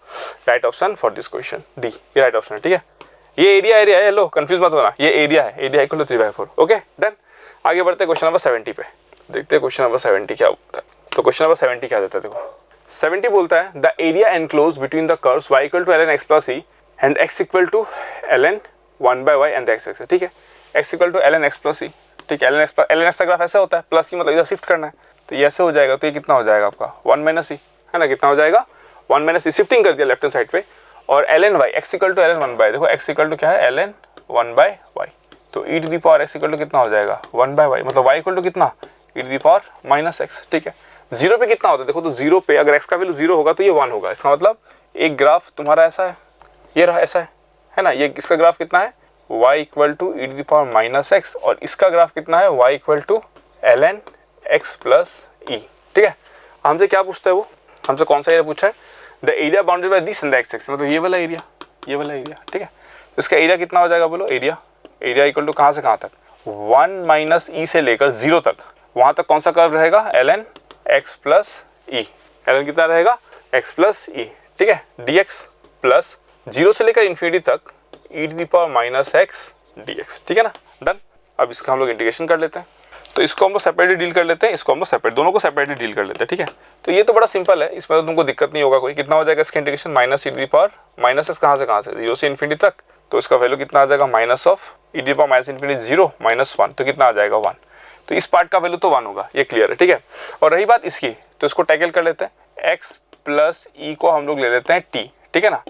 Speaker 1: right option for this question. D ये राइट ऑप्शन है, ठीक है। ये एरिया है, लो कंफ्यूज मत होना, ये एरिया है, area equal to 3/4। Okay done. आगे बढ़ते हैं क्वेश्चन नंबर 70 पे, देखते हैं क्वेश्चन नंबर 70 क्या होता है। तो क्वेश्चन नंबर 70 क्या देता है देखो, 70 बोलता है the area enclose between the curves y equal to ln x plus e and x equal to ln 1/y and x axis, ठीक है। x equal to ln x plus e, ठीक है। ln x का graph ऐसा होता है, plus e मतलब इधर शिफ्ट करना है, तो ये ऐसे हो जाएगा। तो ये कितना हो जाएगा आपका 1 माइनस e, है ना, कितना हो जाएगा 1 माइनस e, शिफ्टिंग कर दिया लेफ्ट हैंड साइड पे। और ln y x equal to ln 1/y, देखो x इक्वल टू क्या है ln 1/y, तो e to the power x equal to कितना हो जाएगा 1/y, मतलब y इक्वल टू कितना e to the power minus x, ठीक है। जीरो पे कितना होता है देखो, तो जीरो पे अगर x का वैल्यू 0 होगा तो ये 1 होगा। इसका मतलब एक ग्राफ तुम्हारा ऐसा है, ये रहा ऐसा है ना, ये इसका ग्राफ कितना है y equal to e to the power minus x, और इसका ग्राफ कितना है y equal to ln x plus e, ठीक है। हमसे क्या पूछता है वो, हमसे कौन सा एरिया पूछा है? The area bounded by this and the x axis, मतलब ये वाला एरिया, ये वाला एरिया, ठीक है। तो इसका एरिया कितना हो जाएगा बोलो, एरिया इक्वल टू कहाँ से कहाँ तक 1 माइनस ई से लेकर 0 तक, वहाँ तक कौन सा कर्व रहेगा ln x प्लस ई, ln कितना रहेगा x प्लस ई, ठीक है। dx प्लस 0 से लेकर इन्फिनिटी तक e to the power minus x dx, ठीक है ना, डन। अब इसका हम लोग इंटीग्रेशन कर लेते हैं, तो इसको हम लोग सेपरेटली डील कर लेते हैं, इसको हम लोग सेपरेट, दोनों को सेपरेटली डील कर लेते हैं, ठीक है। तो ये तो बड़ा सिंपल है, इसमें तो तुमको दिक्कत नहीं होगा कोई। कितना हो जाएगा इसका integration, minus e to the power minus x कहाँ से 0 से इन्फिनिटी तक, तो इसका वैल्यू कितना आ जाएगा minus of e to the power minus infinity 0 minus 1, तो कितना आ जाएगा 1। तो इस पार्ट का वैल्यू तो 1 होगा, ये क्लियर है, ठीक है। और रही बात इसकी, तो इसको टैकल कर लेते हैं, x प्लस ई को हम लोग ले लेते हैं t, ठीक है ना।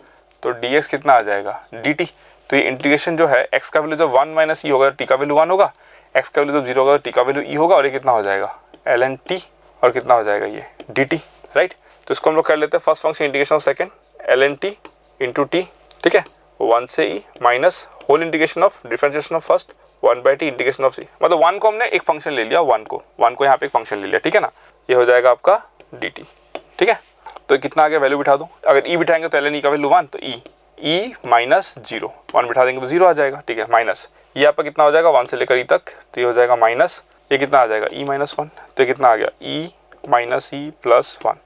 Speaker 1: तो dx कितना आ जाएगा dt। तो ये इंटीग्रेशन जो है x का वैल्यू जब 1 माइनस ई होगा, t का वैल्यू 1 होगा, x का वैल्यू जब 0 होगा, t का वैल्यू e होगा, और ये कितना हो जाएगा ln t, और कितना हो जाएगा ये dt, राइट। तो इसको हम लोग कर लेते हैं first function integration of second ln t into t, ठीक है, 1 से e माइनस whole integration of differentiation of first 1/t integration of c, मतलब 1 को हमने एक फंक्शन ले लिया, 1 को यहाँ पे एक फंक्शन ले लिया, ठीक है ना। ये हो जाएगा आपका dt, ठीक है। तो कितना आगे वैल्यू बिठा दो, अगर e बिठाएंगे तो ln e का वैल्यू 1, तो e माइनस 0, 1 बिठा देंगे तो 0 आ जाएगा, ठीक है, माइनस ये आपका कितना हो जाएगा 1 से लेकर e तक, तो ये हो जाएगा माइनस, ये कितना आ जाएगा e माइनस 1, तो ये कितना आ गया e माइनस e प्लस 1,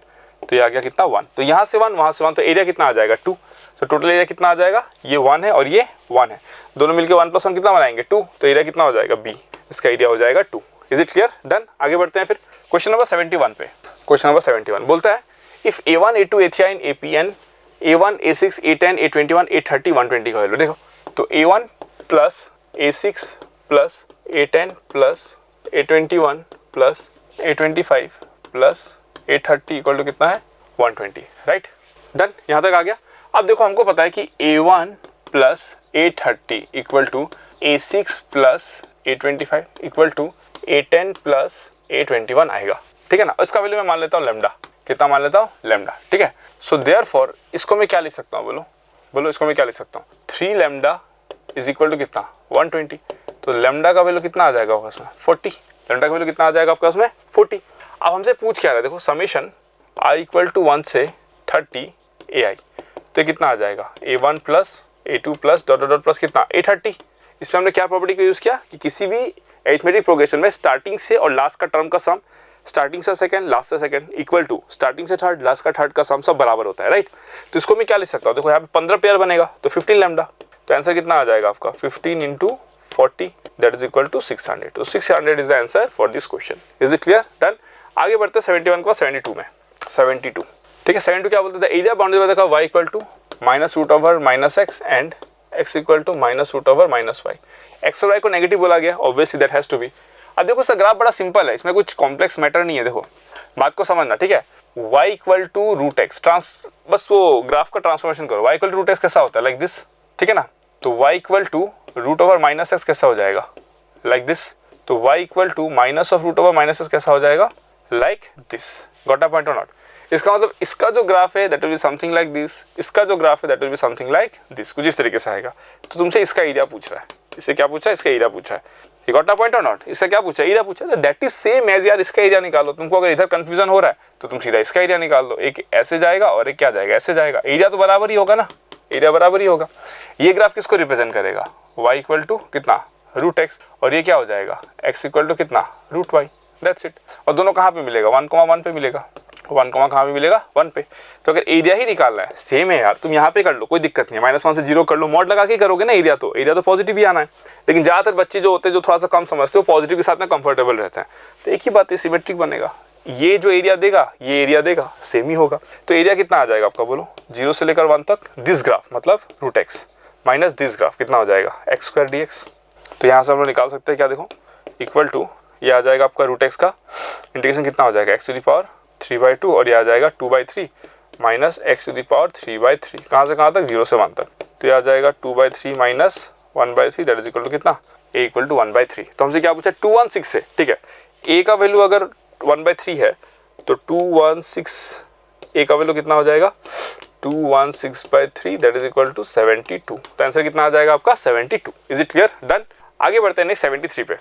Speaker 1: तो ये आ गया कितना 1। तो यहाँ से 1 वहाँ से 1, तो एरिया कितना आ जाएगा 2। तो टोटल एरिया कितना आ जाएगा, ये 1 है और ये 1 है, दोनों मिलकर 1 + 1 कितना बनाएंगे 2, तो एरिया कितना हो जाएगा b, इसका एरिया हो जाएगा 2। Is it clear, done. आगे बढ़ते हैं फिर क्वेश्चन नंबर 71 पे। क्वेश्चन नंबर 71 बोलता है if a1 a2 a3 and ap and a1 a6 a10 a21 a30 120 का वैल्यू देखो, तो a1 plus a6 plus a10 plus a21 plus a25 plus a30 equal to कितना है 120, राइट, डन। यहाँ तक आ गया। अब देखो हमको पता है कि a1 plus a30 equal to a6 plus a25 equal to a10 plus a21 आएगा, ठीक है ना। इसका वैल्यू मैं मान लेता हूँ लैम्डा, कितना मान लेता हूँ लैम्डा, ठीक है। सो देयरफॉर इसको मैं क्या लिख सकता हूँ, बोलो इसको मैं क्या लिख सकता हूँ, 3 लैम्डा इज इक्वल टू कितना 120। तो लैम्डा का वैल्यू कितना आ जाएगा आपका उसमें 40, लैम्डा का वैल्यू कितना आ जाएगा आपका उसमें 40। अब हमसे पूछ क्या रहा है देखो, समेशन i इक्वल टू 1 से 30 ai, तो कितना आ जाएगा a1 plus a2 plus dot dot plus कितना a30। इसमें हमने क्या प्रॉपर्टी का यूज़ किया कि किसी भी अरिथमेटिक प्रोग्रेशन में स्टार्टिंग से और लास्ट का टर्म का सम, स्टार्टिंग से सेकंड लास्ट से सेकंड इक्वल टू स्टार्टिंग से थर्ड लास्ट का थर्ड का सम सब बराबर होता है, राइट। तो इसको मैं क्या लिख सकता हूँ, देखो यहाँ पे 15 पेयर बनेगा तो 15 लैम्डा, तो आंसर कितना आ जाएगा आपका 15 into 40 that is equal to 600। तो 600 is the answer for this question. Is it clear, done. आगे बढ़ते हैं 71 को 72 में, 72, ठीक है। 72 क्या बोलते थे, एरिया बाउंड्री देखा y equal to minus root over minus x and x equal to minus root over minus y. X और y को नेगेटिव बोला गया, obviously that has to be. अब देखो इसका ग्राफ बड़ा सिंपल है, इसमें कुछ कॉम्प्लेक्स मैटर नहीं है, देखो बात को समझना, ठीक है। y equal to root x बस वो ग्राफ का ट्रांसफॉर्मेशन करो, y equal to root x कैसा होता है लाइक दिस, ठीक है ना। तो y equal to root over minus x कैसा हो जाएगा लाइक दिस। तो y equal to minus of root over minus x कैसा हो जाएगा like this. Got a point और नॉट। इसका मतलब इसका जो ग्राफ है that will be something like this, इसका जो ग्राफ है that will be something like this, कुछ इस तरीके से आएगा। तो तुमसे इसका एरिया पूछ रहा है, इससे क्या पूछा है, इसका एरिया पूछा है। यू गॉट अ पॉइंट और नॉट। इससे क्या पूछा है, एरिया पूछा है, दैट इज सेम एज यार इसका एरिया निकालो। तुमको अगर इधर कंफ्यूजन हो रहा है तो तुम सीधा इसका एरिया निकाल दो, एक ऐसे जाएगा और एक क्या जाएगा ऐसे जाएगा, एरिया तो बराबर ही होगा ना, एरिया बराबर ही होगा। ये ग्राफ किसको रिप्रेजेंट करेगा, y इक्वल टू कितना रूट एक्स, और ये क्या हो जाएगा x इक्वल टू कितना रूट वाई, दैट्स इट। और दोनों कहाँ पे मिलेगा 1,1 पे मिलेगा, 1 कहाँ पे मिलेगा 1 पे। तो अगर एरिया ही निकालना है, सेम है यार, तुम यहाँ पे कर लो, कोई दिक्कत नहीं है, -1 से 0 कर लो, मॉड लगा के करोगे ना एरिया तो पॉजिटिव ही आना है। लेकिन ज़्यादातर बच्चे जो होते हैं जो थोड़ा सा कम समझते हो पॉजिटिव के साथ में कंफर्टेबल रहते हैं, तो एक ही बात है, सिमेट्रिक बनेगा। ये जो एरिया देगा ये एरिया देगा, सेम ही होगा। तो एरिया कितना आ जाएगा आपका, बोलो 0 से लेकर 1 तक, दिस ग्राफ मतलब √x माइनस दिस ग्राफ कितना हो जाएगा x² dx। तो यहाँ से हम लोग निकाल सकते हैं क्या, देखो इक्वल टू ये आ जाएगा आपका √x का इंटीग्रेशन कितना हो जाएगा x⁵3/2 और ये आ जाएगा 2/3 माइनस x⁵3/3 कहाँ से कहाँ तक 0 से 1 तक। तो ये आ जाएगा 2/3 minus 1/3 that is equal to कितना a इक्वल टू 1/3। तो हमसे क्या पूछा 216 से, ठीक है। a का वैल्यू अगर 1/3 है तो 216 a का वैल्यू कितना हो जाएगा 216/3 दैट इज इक्वल टू 72। तो आंसर कितना आ जाएगा आपका 72। Is it clear, done. आगे बढ़ते हैं नेक्स्ट 73 पे।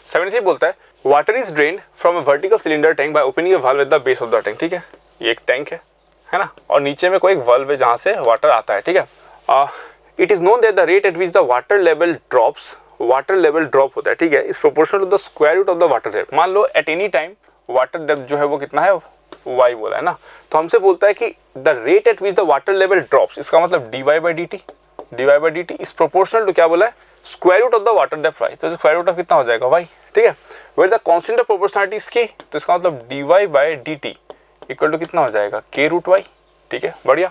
Speaker 1: 73 बोलता है water is drained from a vertical cylinder tank by opening a valve at the base of the tank. ठीक है, ये एक टैंक है ना, और नीचे में कोई एक वाल्व है जहाँ से वाटर आता है। ठीक है, it is known that the rate at which the water level drop होता है, ठीक है, is proportional to the square root of the water depth. मान लो at any time water depth जो है वो कितना है, y बोला है ना, तो हमसे बोलता है कि the rate at which the water level drops, इसका मतलब dy/dt इज प्रोपोर्शनल टू क्या बोला है, square root of the water depth y। तो स्क्वायर रूट ऑफ कितना हो जाएगा y, ठीक है। Where the constant of proportionality is k, तो इसका मतलब dy/dt इक्वल टू कितना हो जाएगा k√y। ठीक है, बढ़िया।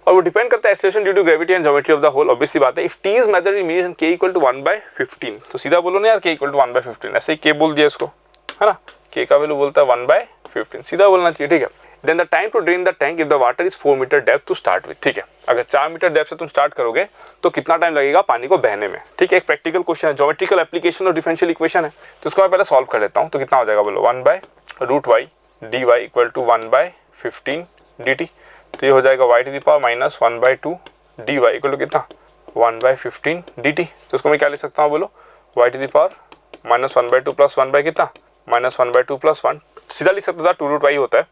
Speaker 1: और वो डिपेंड करता है acceleration due to gravity and geometry of the hole, obviously बात है। If t is method in mean k equal to 1/15, तो सीधा बोलो ना यार k इक्वल टू 1/15, ऐसे ही k बोल दिया इसको, है ना, k का वैल्यू बोलता है 1/15, सीधा बोलना चाहिए। ठीक है, then the time to drain the tank if the water is 4 metre depth to start with. ठीक है, अगर 4 मीटर डेप्थ से तुम स्टार्ट करोगे तो कितना टाइम लगेगा पानी को बहने में। ठीक है, एक प्रैक्टिकल क्वेश्चन है, ज्योमेट्रिकल एप्लीकेशन और डिफरेंशियल इक्वेशन है, तो इसको मैं पहले सॉल्व कर लेता हूँ। तो कितना हो जाएगा बोलो 1/√y dy equal to 1/15 dt। तो ये हो जाएगा y to the power minus 1/2 dy equal to कितना 1/15 dt। तो इसको मैं क्या लिख सकता हूँ बोलो, y to the power minus 1/2 plus 1 कितना -1/2 प्लस 1, सीधा लिख सकता था 2√y होता है,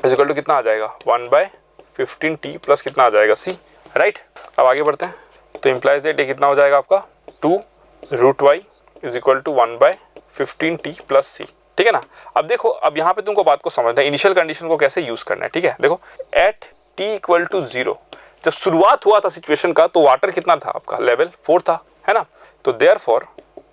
Speaker 1: इक्वल टू कितना आ जाएगा 1/15t प्लस कितना आ जाएगा c, राइट। अब आगे बढ़ते हैं, तो इम्प्लाइज दैट ये कितना हो जाएगा आपका 2√y is equal to 1/15t plus c। ठीक है ना। अब देखो, अब यहाँ पे तुमको बात को समझना है, इनिशियल कंडीशन को कैसे यूज करना है। ठीक है, देखो एट t इक्वल टू 0 जब शुरुआत हुआ था सिचुएशन का, तो वाटर कितना था आपका, लेवल 4 था, है ना। तो देयरफॉर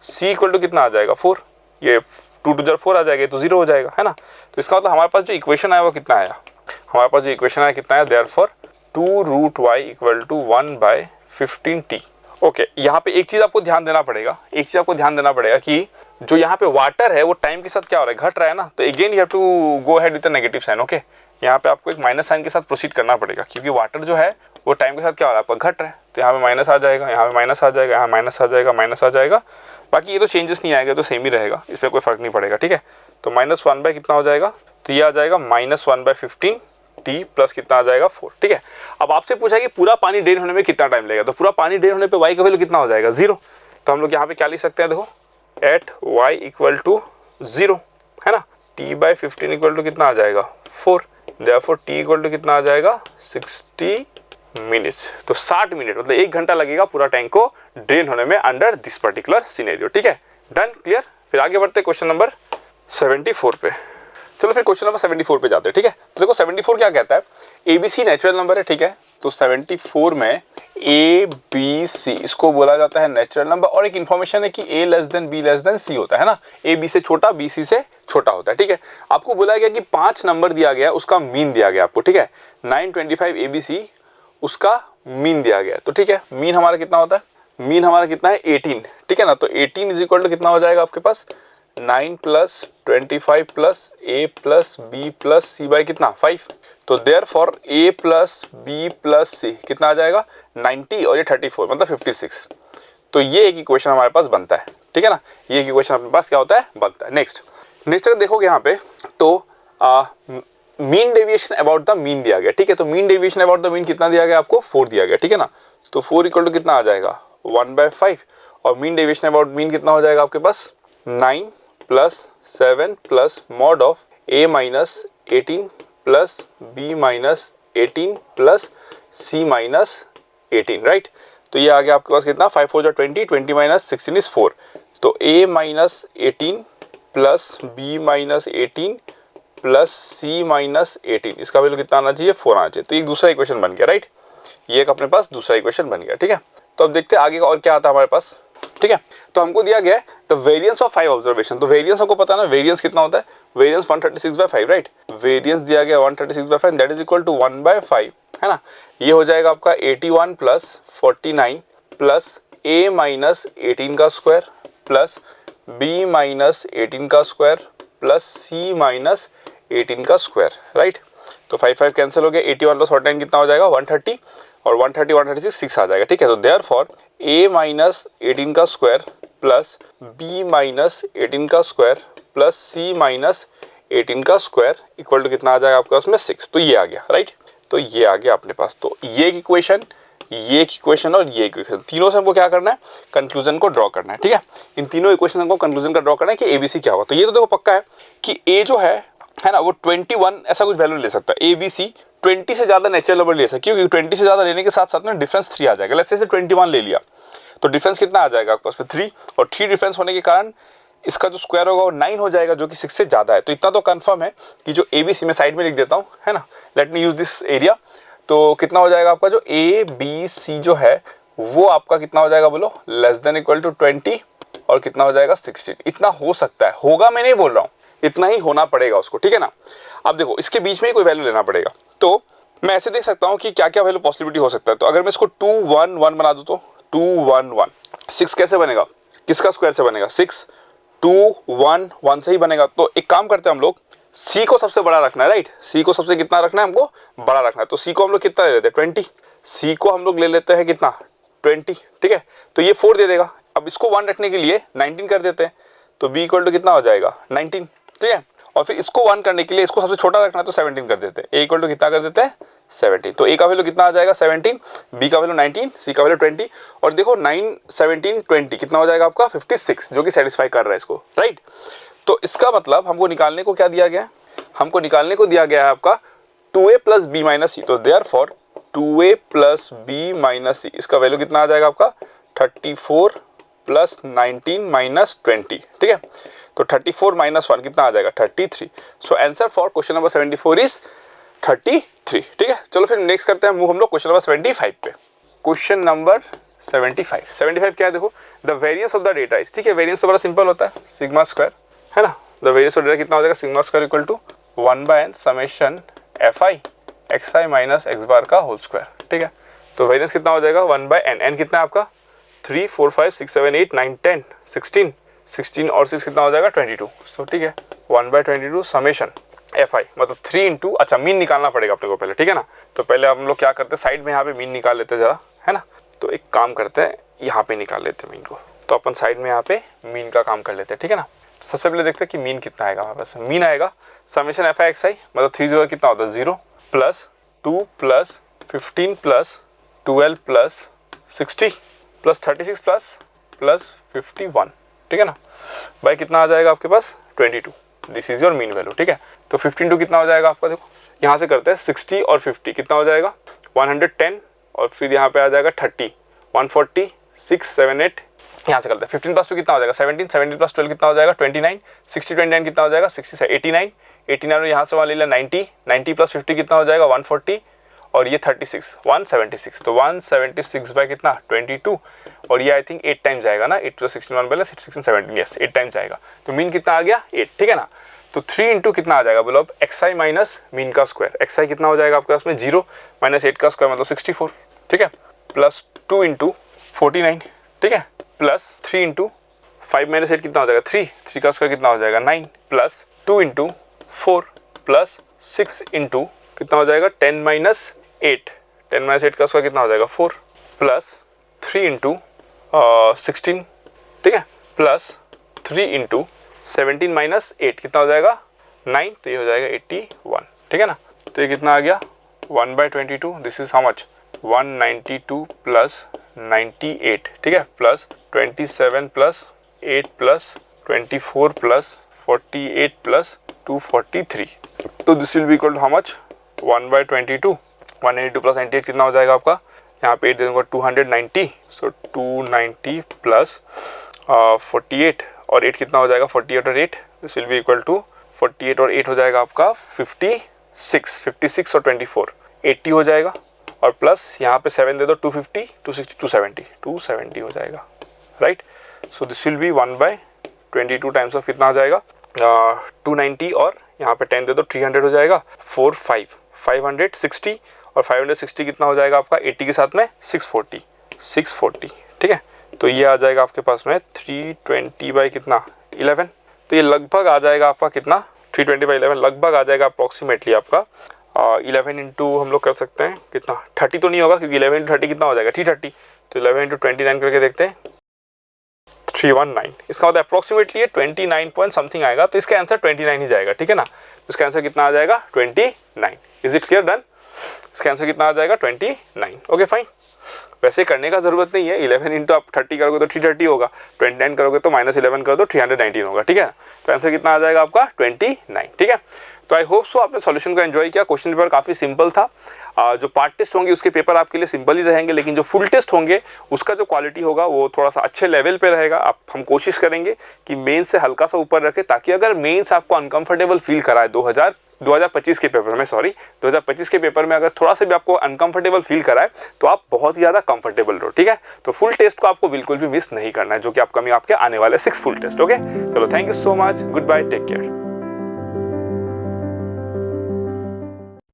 Speaker 1: c इक्वल टू कितना आ जाएगा 4, ये 2 to 4 आ जाएगा, तो 0 हो जाएगा, है ना। तो इसका मतलब हमारे पास जो इक्वेशन आया वो कितना आया, हमारे पास जो इक्वेशन आया कितना आया, therefore 2√y equal to 1/15t। Okay, यहाँ पे एक चीज आपको ध्यान देना पड़ेगा, कि जो यहाँ पे वाटर है वो टाइम के साथ क्या हो रहा है, घट रहा है ना। तो again you have to go ahead with the negative sign. Okay, यहाँ पे आपको एक माइनस साइन के साथ प्रोसीड करना पड़ेगा, क्योंकि वाटर जो है वो टाइम के साथ क्या हो रहा है, आपका घट रहा है। तो यहाँ पे माइनस आ जाएगा, यहाँ पे माइनस आ जाएगा, यहाँ माइनस आ जाएगा, माइनस आ जाएगा, बाकी ये तो चेंजेस नहीं आएगा, तो सेम ही रहेगा, इस पर कोई फर्क नहीं पड़ेगा। ठीक है, तो -1 कितना हो जाएगा, तो ये आ जाएगा -1/15t प्लस कितना आ जाएगा 4। ठीक है, अब आपसे पूछा कि पूरा पानी ड्रेन होने में कितना टाइम लगेगा, तो पूरा पानी ड्रेन होने पे y का वैल्यू कितना हो जाएगा 0। तो हम लोग यहाँ पे क्या लिख सकते हैं, देखो एट y इक्वल टू 0, है ना, t/15 इक्वल टू कितना आ जाएगा 4, देयरफॉर t इक्वल टू कितना आ जाएगा 60 मिनट्स। तो 60 मिनट मतलब 1 घंटा लगेगा पूरा टैंक को ड्रेन होने में अंडर दिस पर्टिकुलर सिनेरियो। ठीक है, डन, क्लियर। फिर आगे बढ़ते क्वेश्चन नंबर 74 पे। चलो फिर क्वेश्चन नंबर 74 पे जाते हैं। ठीक है, तो देखो 74 क्या कहता है, ABC नेचुरल नंबर है। ठीक है, तो 74 में ABC इसको बोला जाता है नेचुरल नंबर, और एक इन्फॉर्मेशन है कि A less than B less than C होता है ना, A B से छोटा B C से छोटा होता है। ठीक है, आपको बोला गया कि 5 नंबर दिया गया, उसका मीन दिया गया आपको। ठीक है, 925 ABC उसका मीन दिया गया। तो ठीक है, मीन हमारा कितना होता है, मीन हमारा कितना है 18। ठीक है ना, तो 18 इज इक्वल टू कितना हो जाएगा आपके पास 9 + 25 + A + B + C बाई कितना 5। तो देयरफॉर A + B + C कितना आ जाएगा 90 और ये 34 मतलब 56। तो ये एक इक्वेशन हमारे पास बनता है। ठीक है ना, ये एक इक्वेशन अपने पास क्या होता है, बनता है। नेक्स्ट अगर देखोगे यहाँ पे, तो mean deviation about the mean दिया गया। ठीक है, तो mean deviation about the mean कितना दिया गया आपको 4 दिया गया। ठीक है ना, तो 4 इक्वल टू कितना आ जाएगा 1/5, और मीन डेविएशन अबाउट मीन कितना हो जाएगा आपके पास 9 + 7 + mod of A - 18 + B - 18 + C - 18, right. तो ये आ गया आपके पास कितना 5 4 20, 20 - 16 is 4। तो A - 18 + B - 18 plus C minus 18, इसका वैल्यू कितना आना चाहिए 4 आना चाहिए। तो एक दूसरा इक्वेशन बन गया, राइट, ये एक अपने पास दूसरा इक्वेशन बन गया, ठीक है। तो अब देखते हैं आगे और क्या आता है हमारे पास, ठीक है। तो हमको दिया गया है द वेरिएंस ऑफ 5 ऑब्जर्वेशन, तो वेरिएंस हमको पता है ना, वेरिएंस कितना होता है, वेरिएंस 136/5, राइट, वेरिएंस दिया गया 136/5 दैट इज इक्वल टू 1/5, है ना। ये हो जाएगा आपका 81 प्लस 49 प्लस a माइनस 18 का स्क्वायर प्लस b माइनस 18 का स्क्वायर प्लस c माइनस 18 का स्क्वायर, राइट। तो 5 कैंसिल हो गया, 81 प्लस 49 कितना हो जाएगा 130 और 130 136 6 आ जाएगा, ठीक है। तो देयरफॉर a माइनस 18 का स्क्वायर प्लस b माइनस 18 का स्क्वायर प्लस c माइनस 18 का स्क्वायर इक्वल टू कितना आ जाएगा आपके पास में 6। तो ये आ गया, राइट, तो ये आ गया अपने पास। तो ये एक इक्वेशन, ये एक इक्वेशन और ये इक्वेशन, तीनों से हमको क्या करना है, कंक्लूजन को ड्रॉ करना है, ठीक है। इन तीनों इक्वेशन को कंक्लूजन का ड्रॉ करना है कि एबीसी क्या होगा। तो ये तो देखो पक्का है कि ए जो है ना, वो 21 ऐसा कुछ वैल्यू ले सकता है, एबीसी 20 से ज्यादा नेचुरल नंबर ले सकता है, क्योंकि 20 से ज्यादा लेने के साथ साथ में डिफरेंस 3 आ जाएगा। लेट्स से 21 ले लिया तो डिफरेंस कितना आ जाएगा आपके पास में 3, और 3 डिफरेंस होने के कारण इसका जो स्क्वायर होगा वो 9 हो जाएगा, जो कि 6 से ज्यादा है। तो इतना तो कंफर्म है कि जो एबीसी में साइड में लिख देता हूँ, है ना, let me use this area. तो कितना हो जाएगा आपका जो ए बी सी जो है वो आपका कितना हो जाएगा बोलो, लेस देन इक्वल टू 20 और कितना हो जाएगा 16। इतना हो सकता है, होगा मैं नहीं बोल रहा हूँ, इतना ही होना पड़ेगा उसको, ठीक है ना। अब देखो इसके बीच में ही कोई वैल्यू लेना पड़ेगा, तो मैं ऐसे देख सकता हूँ कि क्या क्या वैल्यू पॉसिबिलिटी हो सकता है। तो अगर मैं इसको 2 1 1 बना दूँ तो 2 1 1, 6 कैसे बनेगा, किसका स्क्वायर से बनेगा, 6 2 1 1 से ही बनेगा। तो एक काम करते हैं हम लोग, c को सबसे बड़ा रखना है, राइट, c को सबसे कितना रखना है, हमको बड़ा रखना है। तो c को हम लोग कितना ले लेते हैं 20, c को हम लोग ले लेते हैं कितना 20, ठीक है। तो ये 4 दे देगा। अब इसको 1 रखने के लिए 19 कर देते हैं, तो b इक्वल टू कितना हो जाएगा 19, ठीक है। और फिर इसको 1 करने के लिए इसको सबसे छोटा रखना है तो 17 कर देते हैं, a इक्वल टू कितना कर देते हैं 17। तो a का वैल्यू कितना आ जाएगा 17, b का वैल्यू 19, c का वैल्यू 20, और देखो 9 17 20 कितना हो जाएगा आपका 56, जो कि सेटिस्फाई कर रहा है इसको, राइट। तो इसका मतलब हमको निकालने को क्या दिया गया है, हमको निकालने को दिया गया है आपका 2a plus b minus c. तो therefore 2a plus b minus c, इसका वैल्यू कितना आ जाएगा आपका 34 प्लस 19 माइनस 20, ठीक है। तो 34 माइनस 1 कितना आ जाएगा 33। So answer for question number 74 is 33, ठीक है। चलो फिर नेक्स्ट करते हैं मूव हम लोग क्वेश्चन नंबर 75 पे। क्वेश्चन नंबर 75 क्या है, देखो the variance of the data is, ठीक है। वेरिएंस तो बड़ा सिंपल होता है, सिग्मा स्क्वायर, है ना। द वेरिएंस ऑफ डेटा कितना हो जाएगा, sigma square equal to 1/n summation fi xi minus x bar का होल स्क्वायर, ठीक है। तो वेरिएंस कितना हो जाएगा 1/n, n कितना है आपका 3 4 5 6 7 8 9 10 16 और 6 कितना हो जाएगा 22। तो ठीक है 1/22 समेशन fi मतलब 3 इंटू, अच्छा मीन निकालना पड़ेगा अपने को पहले, ठीक है ना। तो पहले हम लोग क्या करते हैं, साइड में यहाँ पे मीन निकाल लेते हैं जरा, है ना। तो एक काम करते हैं, यहाँ पे निकाल लेते हैं मीन को। तो अपन साइड में यहाँ पे मीन का काम कर लेते हैं, ठीक है ना। तो सबसे पहले देखते हैं कि मीन कितना आएगा हमारे पास। मीन आएगा समेशन fi xi मतलब 3 0 कितना होता है 0 plus 2 plus 15 plus 12 plus 60 plus 36 plus 51, ठीक है ना। भाई कितना आ जाएगा आपके पास 22। This is your mean value, ठीक है। तो 15 कितना हो जाएगा आपका, देखो यहाँ से करते हैं 60 और 50 कितना हो जाएगा 110 और फिर यहाँ पे आ जाएगा 30 140 6 7 8 यहाँ से करते हैं 15 प्लस 2 कितना हो जाएगा 17 17 प्लस 12 कितना हो जाएगा 29 60 29 कितना हो जाएगा 60 89 89 यहाँ से वाले 90 90 प्लस 50 कितना हो जाएगा 140 और ये 36 176। तो 176 बाय कितना 22 और ये आई थिंक 8 टाइम्स जाएगा ना, 8 + 16 1 बैलेंस 16 17 यस 8 टाइम्स जाएगा। तो मीन कितना आ गया 8, ठीक है ना। तो 3 इंटू कितना आ जाएगा बोलो अब xi माइनस मीन का स्क्वायर, xi कितना हो जाएगा आपके पास में 0 माइनस 8 का स्क्वायर मतलब 64, ठीक है। प्लस 2 इंटू 49, ठीक है, प्लस 3 इंटू 5 माइनस 8 कितना हो जाएगा 3 का स्क्वायर कितना हो जाएगा 9 प्लस 2 इंटू 4 प्लस 6 इंटू कितना हो जाएगा 10 माइनस 8 का स्क्वायर कितना हो जाएगा 4 प्लस 3 इंटू 16, ठीक है, प्लस 3 इंटू 17 माइनस 8 कितना हो जाएगा 9, तो ये हो जाएगा 81, ठीक है ना। तो ये कितना आ गया 1/22, this is how much 192 plus 98, ठीक है, plus 27 plus 8 plus 24 plus 48 plus 243। तो this will be equal to how much 1/22 182 plus 98 कितना हो जाएगा आपका, यहाँ पे 8 दे दूँगा 290, सो 290 प्लस 48 और 8 कितना हो जाएगा 48 और 8 this will be equal to 48 और 8 हो जाएगा आपका 56 और 24 80 हो जाएगा, और प्लस यहाँ पे 7 दे दो 250 260 270 हो जाएगा, right. So this will B 1/22 times of कितना आ जाएगा 290, और यहाँ पे 10 दे दो 300 हो जाएगा 560, और 560 कितना हो जाएगा आपका 80 के साथ में 640, ठीक है। तो ये आ जाएगा आपके पास में 320 बाई कितना 11, तो ये लगभग आ जाएगा आपका कितना 320 बाई 11 लगभग आ जाएगा अप्रॉक्सीमेटली आपका 11 इंटू हम लोग कर सकते हैं कितना 30 तो नहीं होगा, क्योंकि 11 इंटू 30 कितना हो जाएगा 330, तो 11 इंटू 29 करके देखते हैं 319, इसका मतलब अप्रॉक्सीमेटली 29 पॉइंट समथिंग आएगा, तो इसका आंसर 29 ही जाएगा, ठीक है ना। इसका आंसर कितना आ जाएगा 29। Is it clear, done. इसका आंसर कितना आ जाएगा 29। Okay fine. वैसे करने का जरूरत नहीं है, 11 इंटू आप 30 करोगे तो 330 होगा, 29 करोगे तो -11 कर दो 319 होगा, ठीक है। तो आंसर कितना आ जाएगा आपका 29, ठीक है। तो आई होप सो आपने सॉल्यूशन को एंजॉय किया। क्वेश्चन पेपर काफ़ी सिंपल था। जो पार्ट टेस्ट होंगे उसके पेपर आपके लिए सिंपल ही रहेंगे, लेकिन जो फुल टेस्ट होंगे उसका जो क्वालिटी होगा वो थोड़ा सा अच्छे लेवल पे रहेगा। हम कोशिश करेंगे कि मेंस से हल्का सा ऊपर रखें, ताकि अगर मेंस आपको अनकंफर्टेबल फील कराए 2025 के पेपर में, 2025 के पेपर में अगर थोड़ा सा भी आपको अनकंफर्टेबल फील कराए तो आप बहुत ही ज़्यादा कंफर्टेबल रहो, ठीक है। तो फुल टेस्ट को आपको बिल्कुल भी मिस नहीं करना है, जो कि अपकमिंग आपके आने वाले 6 फुल टेस्ट। ओके, चलो, thank you so much, goodbye, take care.